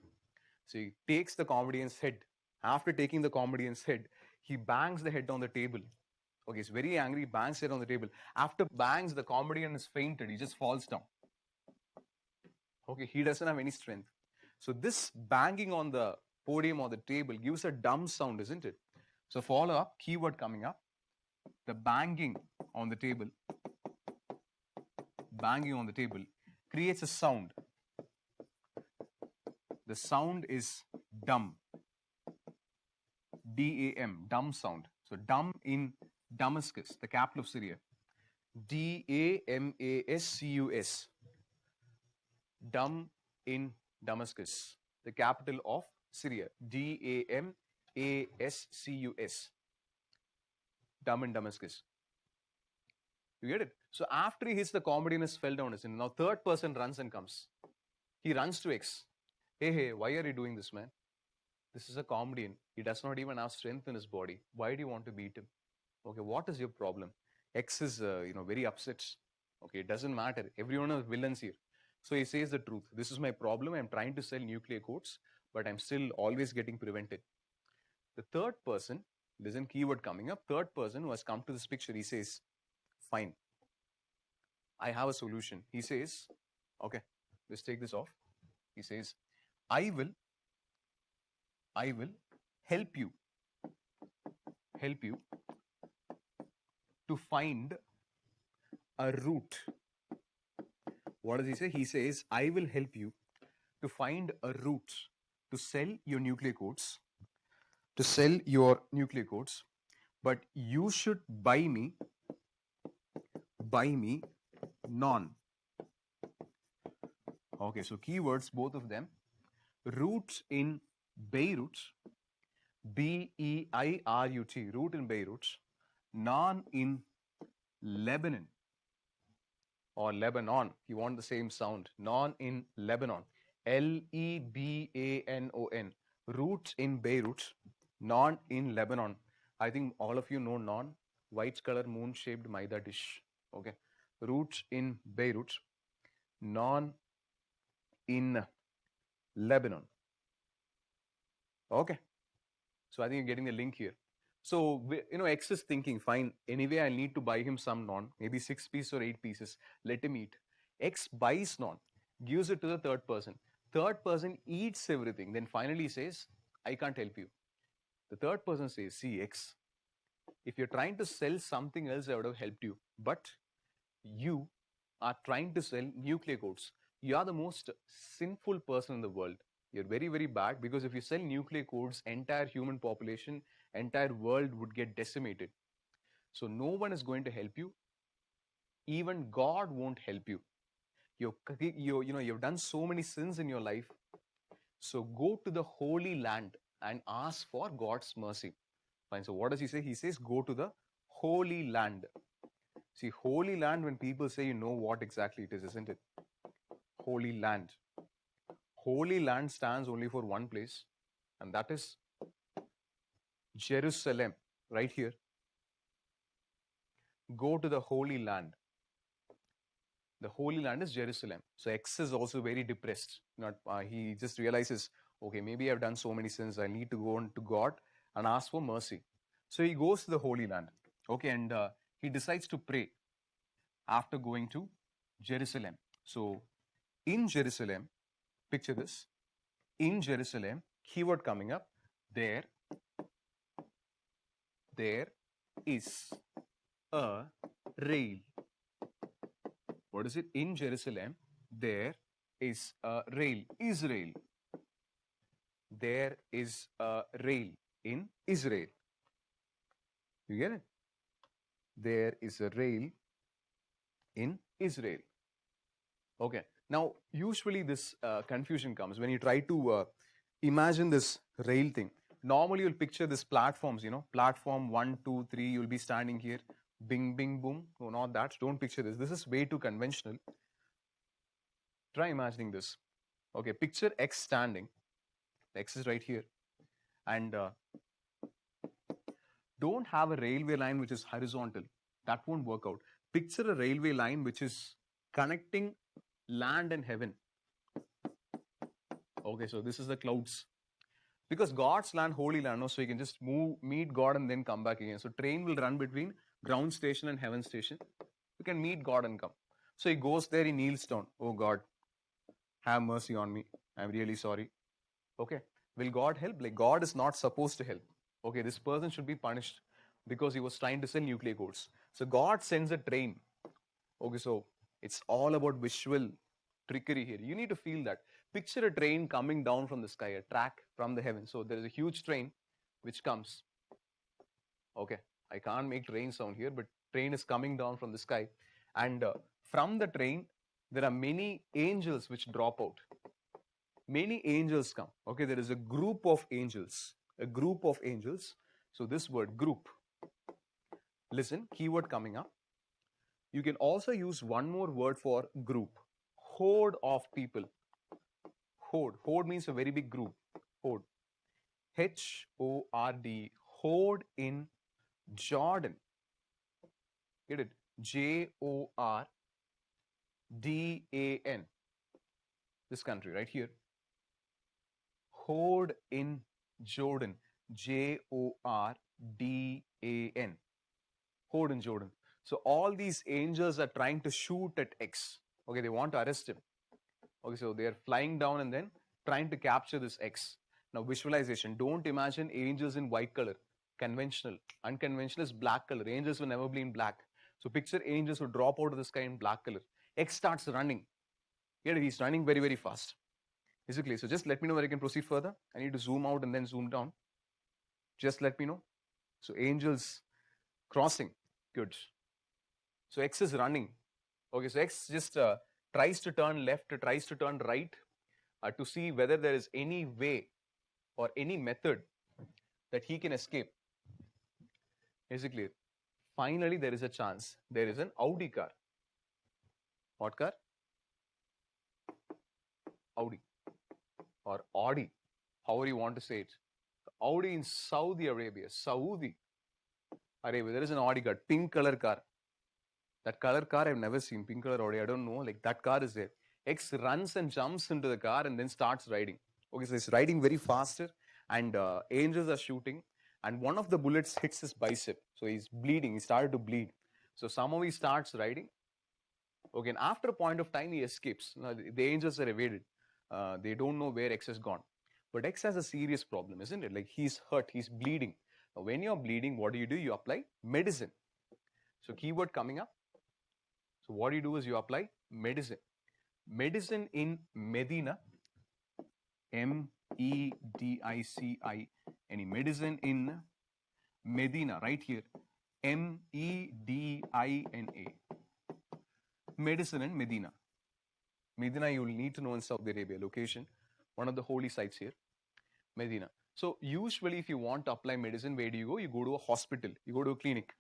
So he takes the comedian's head. After taking the comedian's head, he bangs the head on the table. Okay, he's very angry, bangs it on the table. After bangs, the comedian is fainted. He just falls down. Okay, he doesn't have any strength. So this banging on the podium or the table gives a dumb sound, isn't it? So follow up, keyword coming up. The banging on the table creates a sound. The sound is dumb. D-A-M, dumb sound. So dumb in Damascus, the capital of Syria. D-A-M-A-S-C-U-S. Dumb in Damascus, the capital of Syria. D-A-M-A-S-C-U-S. Dumb in Damascus. You get it? So after he hits the comedian is fell down. Now third person runs and comes. He runs to X. Hey, why are you doing this, man? This is a comedian. He does not even have strength in his body. Why do you want to beat him? Okay, what is your problem? X is, very upset. Okay, it doesn't matter. Everyone is villains here. So he says the truth. This is my problem. I'm trying to sell nuclear codes, but I'm still always getting prevented. The third person, listen, keyword coming up. Third person who has come to this picture, he says, fine, I have a solution. He says, okay, let's take this off. He says, I will help you to find a route. What does he say? He says, I will help you to find a route to sell your nuclear codes, but you should buy me non. Okay, so keywords, both of them. Route in Beirut, B-E-I-R-U-T, route in Beirut. Non in Lebanon, or Lebanon, if you want the same sound. Non in Lebanon, L-E-B-A-N-O-N. Route in Beirut, non in Lebanon. I think all of you know non, white color moon-shaped maida dish. Okay, route in Beirut, non in Lebanon. Okay, so I think you're getting the link here. So, X is thinking, fine, anyway, I need to buy him some non, maybe 6 pieces or 8 pieces. Let him eat. X buys non, gives it to the third person. Third person eats everything. Then finally says, I can't help you. The third person says, see, X, if you're trying to sell something else, I would have helped you. But you are trying to sell nuclear codes. You are the most sinful person in the world. You're very, very bad, because if you sell nuclear codes, entire human population, entire world would get decimated. So no one is going to help you. Even God won't help you. You've done so many sins in your life. So go to the Holy Land and ask for God's mercy. Fine. So what does he say? He says, go to the Holy Land. See, Holy Land, when people say, you know what exactly it is, isn't it? Holy Land. Holy Land stands only for one place, and that is Jerusalem, right here. Go to the Holy Land. The Holy Land is Jerusalem. So X is also very depressed. He just realizes, okay, maybe I've done so many sins. I need to go on to God and ask for mercy. So he goes to the Holy Land. Okay, and he decides to pray after going to Jerusalem. So in Jerusalem, picture this. In Jerusalem, keyword coming up, there is a rail. What is it? In Jerusalem, there is a rail. Israel. There is a rail in Israel. You get it? There is a rail in Israel. Okay. Now, usually this confusion comes when you try to imagine this rail thing. Normally, you'll picture this platforms, platform 1, 2, 3, you'll be standing here. Bing, bing, boom. No, not that. Don't picture this. This is way too conventional. Try imagining this. Okay, picture X standing. X is right here. And don't have a railway line which is horizontal. That won't work out. Picture a railway line which is connecting land and heaven. Okay, so this is the clouds. Because God's land, holy land, so you can just meet God and then come back again. So train will run between ground station and heaven station. You can meet God and come. So he goes there, he kneels down. Oh God, have mercy on me. I'm really sorry. Okay. Will God help? Like, God is not supposed to help. Okay, this person should be punished because he was trying to sell nuclear codes. So God sends a train. Okay, so it's all about visual trickery here. You need to feel that. Picture a train coming down from the sky, a track from the heavens. So there is a huge train which comes. Okay, I can't make train sound here, but train is coming down from the sky. And from the train, there are many angels which drop out. Many angels come. Okay, there is a group of angels. A group of angels. So this word, group. Listen, keyword coming up. You can also use one more word for group. Horde of people. Horde. Horde means a very big group. Horde. H-O-R-D. Horde in Jordan. Get it? J-O-R-D-A-N. This country right here. Horde in Jordan. J-O-R-D-A-N. Horde in Jordan. So all these angels are trying to shoot at X. Okay, they want to arrest him. Okay, so they are flying down and then trying to capture this X. Now visualization. Don't imagine angels in white color. Conventional. Unconventional is black color. Angels will never be in black. So picture angels who drop out of the sky in black color. X starts running. Here he's running very, very fast. Is it clear? So just let me know where I can proceed further. I need to zoom out and then zoom down. Just let me know. So angels crossing. Good. So X is running. Okay, so X just tries to turn left, tries to turn right to see whether there is any way or any method that he can escape. Is it clear? Finally, there is a chance. There is an Audi car. What car? Audi. Or Audi, however you want to say it. Audi in Saudi Arabia. Saudi Arabia. There is an Audi car, pink color car. That color car I've never seen. Pink color Audi, I don't know. Like that car is there. X runs and jumps into the car and then starts riding. Okay, so he's riding very faster and angels are shooting. And one of the bullets hits his bicep. So he's bleeding. He started to bleed. So somehow he starts riding. Okay, and after a point of time, he escapes. Now, the angels are evaded. They don't know where X has gone. But X has a serious problem, isn't it? Like he's hurt, he's bleeding. Now, when you're bleeding, what do? You apply medicine. So keyword coming up. So what you do is you apply medicine. Medicine in Medina, Medicine. Medicine in Medina, right here, Medina. Medicine in Medina. Medina you will need to know in Saudi Arabia, location, one of the holy sites here, Medina. So usually if you want to apply medicine, where do you go? You go to a hospital, you go to a clinic.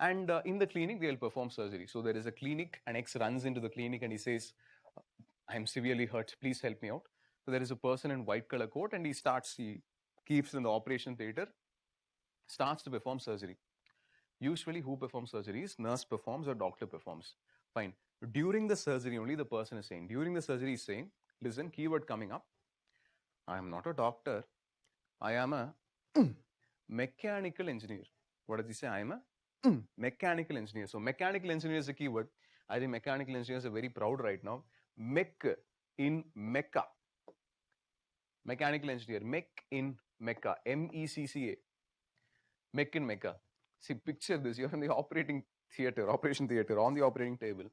And in the clinic, they'll perform surgery. So there is a clinic, and X runs into the clinic and he says, I'm severely hurt, please help me out. So there is a person in white color coat and he keeps in the operation theater, starts to perform surgery. Usually who performs surgeries? Nurse performs or doctor performs. Fine. During the surgery only the person is saying, listen, keyword coming up, I am not a doctor, I am a mechanical engineer. What does he say? I am a mechanical engineer. So mechanical engineer is a keyword. I think mechanical engineers are very proud right now. Mech in Mecca. Mechanical engineer. Mech in Mecca. MECCA. Mech in Mecca. See, picture this. You're in the operation theater, on the operating table.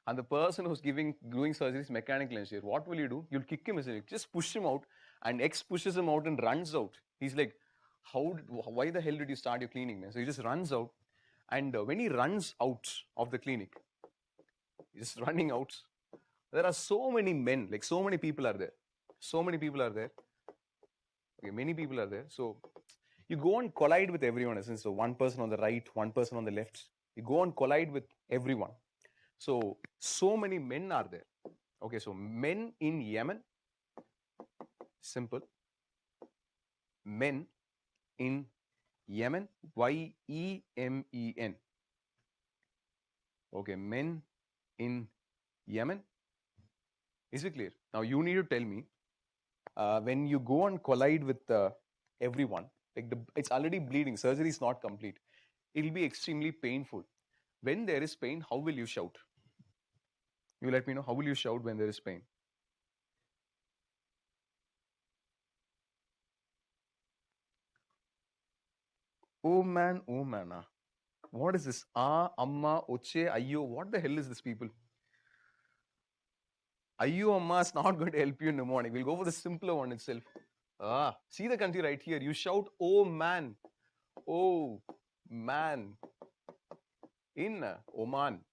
And the person who's doing surgery is mechanical engineer. What will you do? You'll kick him, isn't it? Just push him out. And X pushes him out and runs out. He's like, why the hell did you start your clinic, man? So he just runs out. And when he runs out of the clinic, he's running out. There are so many men, like so many people are there. Okay, many people are there. So you go and collide with everyone, isn't it? So one person on the right, one person on the left. You go and collide with everyone. So many men are there. Okay, so men in Yemen. Simple. Men in Yemen. YEMEN. Okay, men in Yemen. Is it clear? Now you need to tell me, when you go and collide with everyone, like it's already bleeding, surgery is not complete. It will be extremely painful. When there is pain, how will you shout? You let me know, how will you shout when there is pain? Oh man, what is this? Amma, Oche, Ayyo. What the hell is this, people? Ayyo, Amma is not going to help you in the morning. We'll go for the simpler one itself. See the country right here. You shout, oh man. Oh man. In Oman.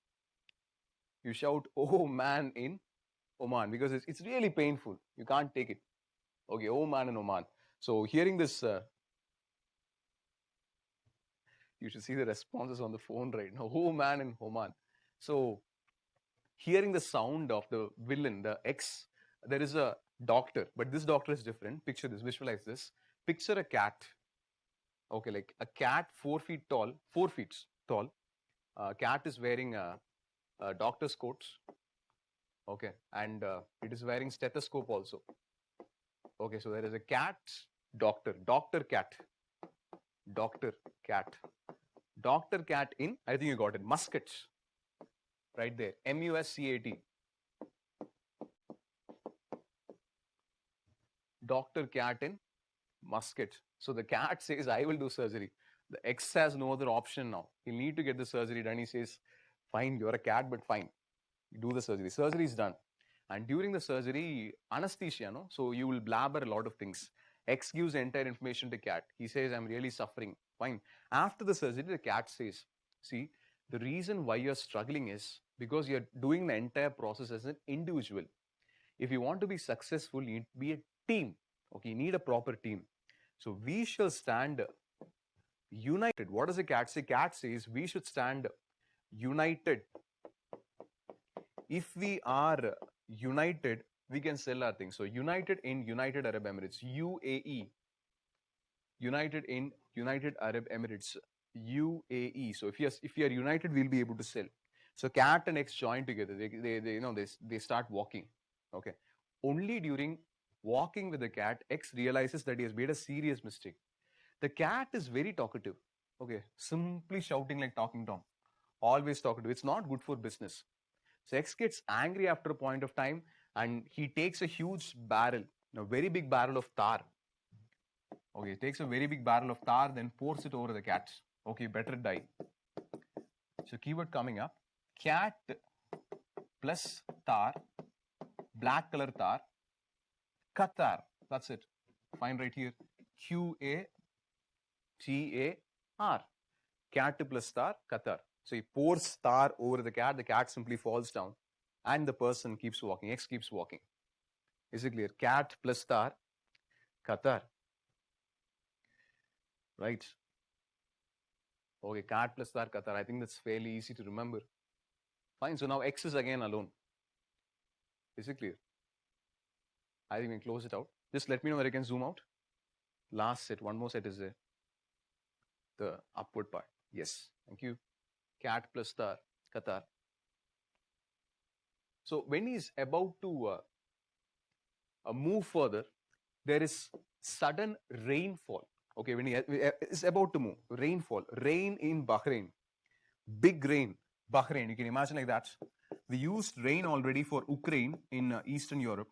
You shout, oh man, in Oman, because it's really painful. You can't take it. Okay, oh man in Oman. So hearing this, you should see the responses on the phone right now. Oh man in Oman. So hearing the sound of the villain, the X, there is a doctor, but this doctor is different. Picture this, visualize this. Picture a cat. Okay, like a cat 4 feet tall, 4 feet tall. Cat is wearing a doctor's coats. Okay, and it is wearing stethoscope also. Okay, so there is a cat, doctor cat. Doctor cat in, I think you got it, Muscat. Right there, MUSCAT. Doctor cat in Muscat. So the cat says, I will do surgery. The X has no other option now. He'll need to get the surgery done. He says, fine, you're a cat, but fine. You do the surgery. Surgery is done. And during the surgery, anesthesia, no? So you will blabber a lot of things. X gives entire information to cat. He says, I'm really suffering. Fine. After the surgery, the cat says, see, the reason why you're struggling is because you're doing the entire process as an individual. If you want to be successful, you need to be a team. Okay, you need a proper team. So we shall stand united. What does the cat say? Cat says we should stand united. If we are united, we can sell our things. So united in United Arab Emirates, UAE. United in United Arab Emirates, UAE. So if you are united, we'll be able to sell. So cat and X join together. They start walking. Okay. Only during walking with the cat, X realizes that he has made a serious mistake. The cat is very talkative. Okay. Simply shouting like talking Tom. Always talkative. It's not good for business. So X gets angry after a point of time and he takes a huge barrel. Now, very big barrel of tar. Okay, takes a very big barrel of tar, then pours it over the cat. Okay, better die. So keyword coming up, cat plus tar, black color tar, Qatar. That's it. Find right here. Qatar. Cat plus tar, Qatar. So he pours tar over the cat simply falls down, and the person keeps walking. X keeps walking. Is it clear? Cat plus tar, Qatar. Right. Okay, cat plus tar, Qatar. I think that's fairly easy to remember. Fine. So now X is again alone. Is it clear? I think we can close it out. Just let me know where I can zoom out. Last set. One more set is there. The upward part. Yes. Thank you. Cat plus star, Qatar. So when he's about to move further, there is sudden rainfall. Okay, when he is about to move, rainfall, rain in Bahrain, big rain, Bahrain. You can imagine like that. We used rain already for Ukraine in Eastern Europe.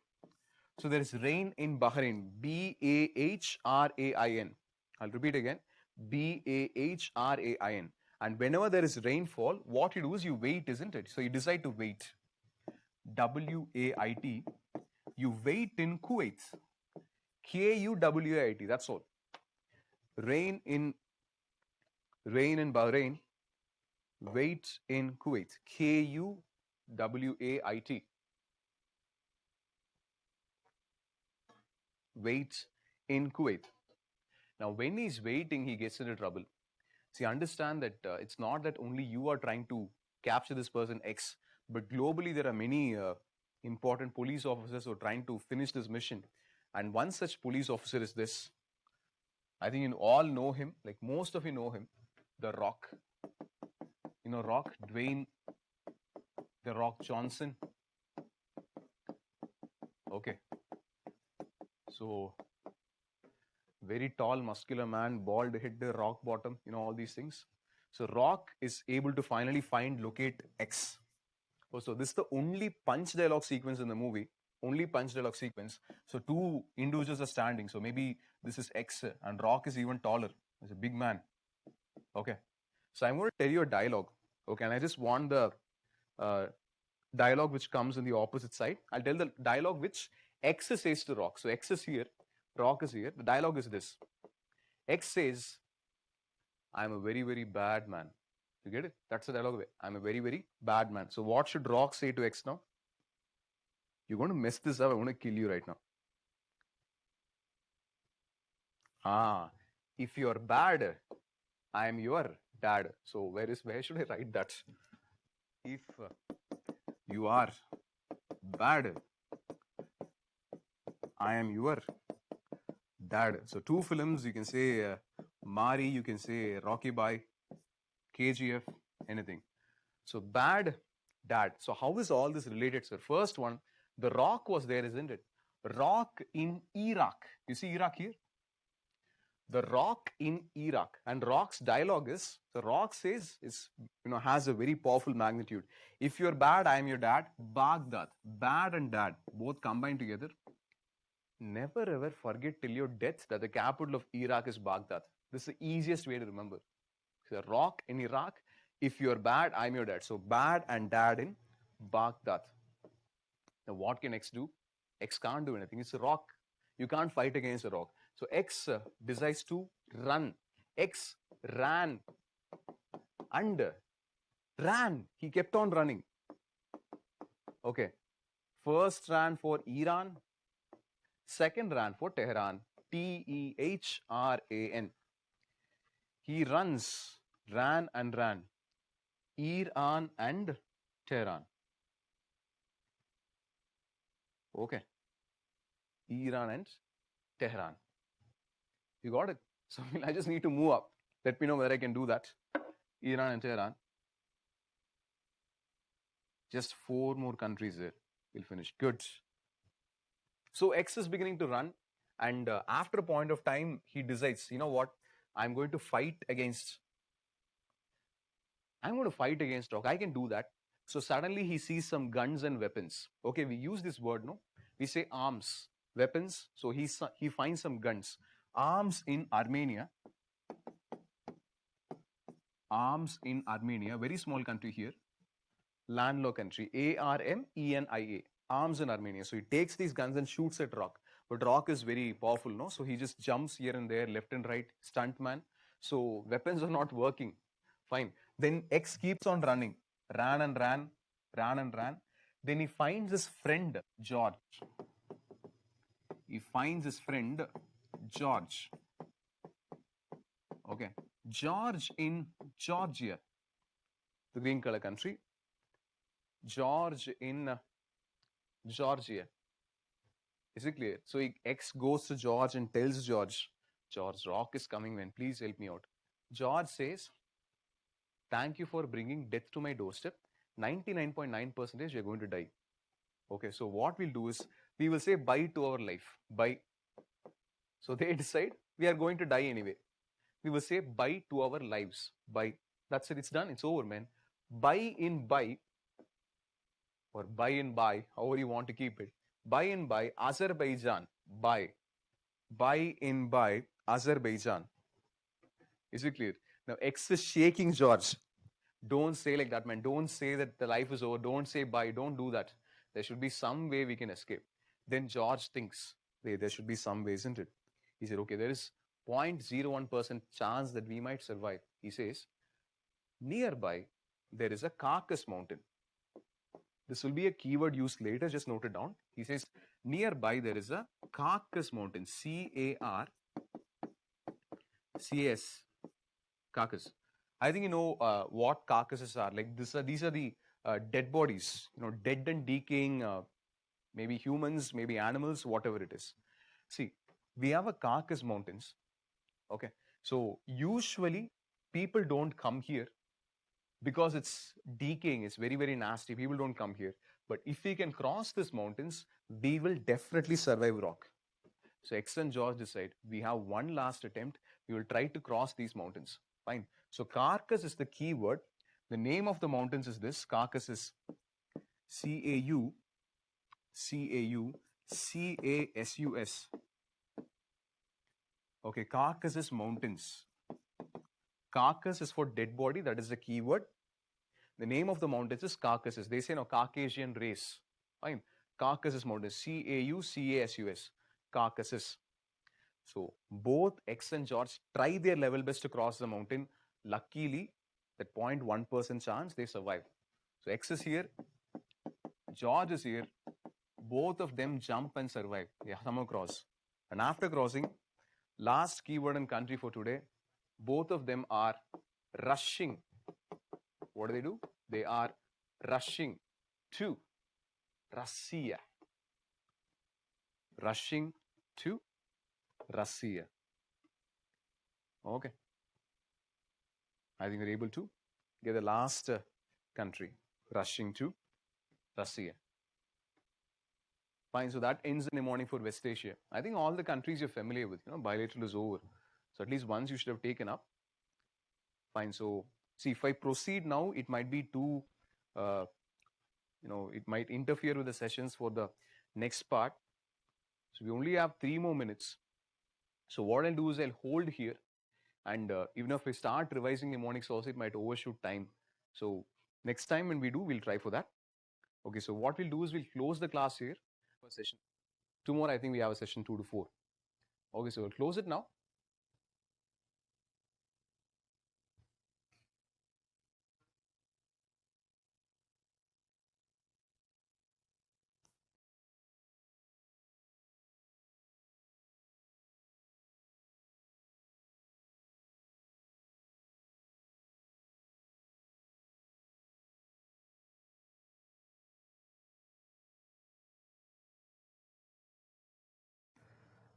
So there is rain in Bahrain, Bahrain. I'll repeat again, Bahrain. And whenever there is rainfall, what you do is you wait, isn't it? So you decide to wait. WAIT. You wait in Kuwait. KUWAIT. That's all. Rain in Bahrain. Wait in Kuwait. KUWAIT. Wait in Kuwait. Now, when he's waiting, he gets into trouble. See, understand that it's not that only you are trying to capture this person X, but globally there are many important police officers who are trying to finish this mission. And one such police officer is this. I think you all know him, like most of you know him, The Rock. You know Rock, Dwayne The Rock Johnson. Okay. So, very tall, muscular man, bald head, rock bottom, you know, all these things. So Rock is able to finally locate X. Oh, so this is the only punch dialogue sequence in the movie. Only punch dialogue sequence. So two individuals are standing. So maybe this is X and Rock is even taller. He's a big man. Okay. So I'm going to tell you a dialogue. Okay. And I just want the dialogue which comes in the opposite side. I'll tell the dialogue which X says to Rock. So X is here. Rock is here. The dialogue is this. X says, I'm a very, very bad man. You get it? That's the dialogue. I'm a very, very bad man. So what should Rock say to X now? You're going to mess this up. I'm going to kill you right now. If you're bad, I'm your dad. So where should I write that? If you are bad, I am your dad. So two films, you can say Mari, you can say Rocky Bai, KGF, anything. So bad, dad. So how is all this related, sir? First one, The Rock was there, isn't it? Rock in Iraq. You see Iraq here? The Rock in Iraq. And Rock's dialogue is, the Rock says, has a very powerful magnitude. If you're bad, I am your dad. Baghdad. Bad and dad, both combined together. Never ever forget till your death that the capital of Iraq is Baghdad. This is the easiest way to remember. The Rock in Iraq. If you're bad, I'm your dad. So bad and dad in Baghdad. Now what can X do? X can't do anything. It's a rock. You can't fight against a rock. So X decides to run. X ran and ran. He kept on running. Okay. First ran for Iran. Second ran for Tehran. Tehran. He ran and ran. Iran and Tehran. Okay. Iran and Tehran. You got it? So I just need to move up. Let me know whether I can do that. Iran and Tehran. Just 4 more countries there. We'll finish. Good. So X is beginning to run. And after a point of time, he decides, you know what? I'm going to fight against Rock. I can do that. So suddenly he sees some guns and weapons. Okay, we use this word, no? We say arms. weapons. So he finds some guns. Arms in Armenia. Arms in Armenia, very small country here. Landlocked country. Armenia. Arms in Armenia. So he takes these guns and shoots at Rock. But Rock is very powerful, no? So he just jumps here and there, left and right, stuntman. So weapons are not working. Fine. Then X keeps on running. Ran and ran, ran and ran. Then he finds his friend, George. He finds his friend, George. Okay. George in Georgia, the green color country. George in Georgia. Is it clear? So X goes to George and tells George, Rock is coming, man. Please help me out. George says, thank you for bringing death to my doorstep. 99.9% you're going to die. Okay, so what we'll do is, we will say bye to our life. Bye. So they decide, we are going to die anyway. We will say bye to our lives. Bye. That's it. It's done. It's over, man. Bye in bye, or bye in bye, however you want to keep it. Bye in bye, Azerbaijan. Bye. Bye in bye, Azerbaijan. Is it clear? Now, X is shaking George. Don't say like that, man. Don't say that the life is over. Don't say bye. Don't do that. There should be some way we can escape. Then George thinks, there should be some way, isn't it? He said, okay, there is 0.01% chance that we might survive. He says, nearby, there is a Caucasus mountain. This will be a keyword used later, just note it down. He says, nearby, there is a Caucasus mountain. C-A-R-C-S. Caucasus. I think you know what carcasses are. Like these are the dead bodies, dead and decaying, maybe humans, maybe animals, whatever it is. See, we have a Caucasus mountains. Okay, so usually people don't come here because it's decaying. It's very, very nasty. People don't come here. But if we can cross these mountains, we will definitely survive Rock. So X and George decide, we have one last attempt. We will try to cross these mountains. Fine. So Caucasus is the key word. The name of the mountains is this. Caucasus. C-A-U-C-A-U-C-A-S-U-S. Okay, Caucasus mountains. Caucasus is for dead body. That is the key word. The name of the mountains is Caucasus. They say no, Caucasian race. Fine. Caucasus mountains. C-A-U-C-A-S-U-S. Caucasus. So both X and George try their level best to cross the mountain. Luckily, that 0.1% chance they survive. So X is here, George is here. Both of them jump and survive. They somehow cross. And after crossing, last keyword and country for today, both of them are rushing. What do? They are rushing to Russia. Rushing to Russia. Okay. I think we're able to get the last country, rushing to Russia. Fine, so that ends in the morning for West Asia. I think all the countries you're familiar with, bilateral is over. So at least once you should have taken up. Fine, so see, if I proceed now, it might be too, it might interfere with the sessions for the next part. So we only have 3 more minutes. So what I'll do is I'll hold here. And even if we start revising the mnemonics also, it might overshoot time. So next time when we do, we'll try for that. Okay, so what we'll do is we'll close the class here for session. Tomorrow, I think we have a session 2 to 4. Okay, so we'll close it now.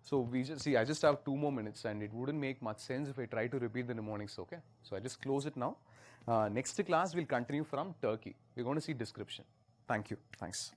So we just see, I just have 2 more minutes and it wouldn't make much sense if I try to repeat the mnemonics, okay? So I just close it now. Next class, we'll continue from Turkey. We're going to see description. Thank you. Thanks.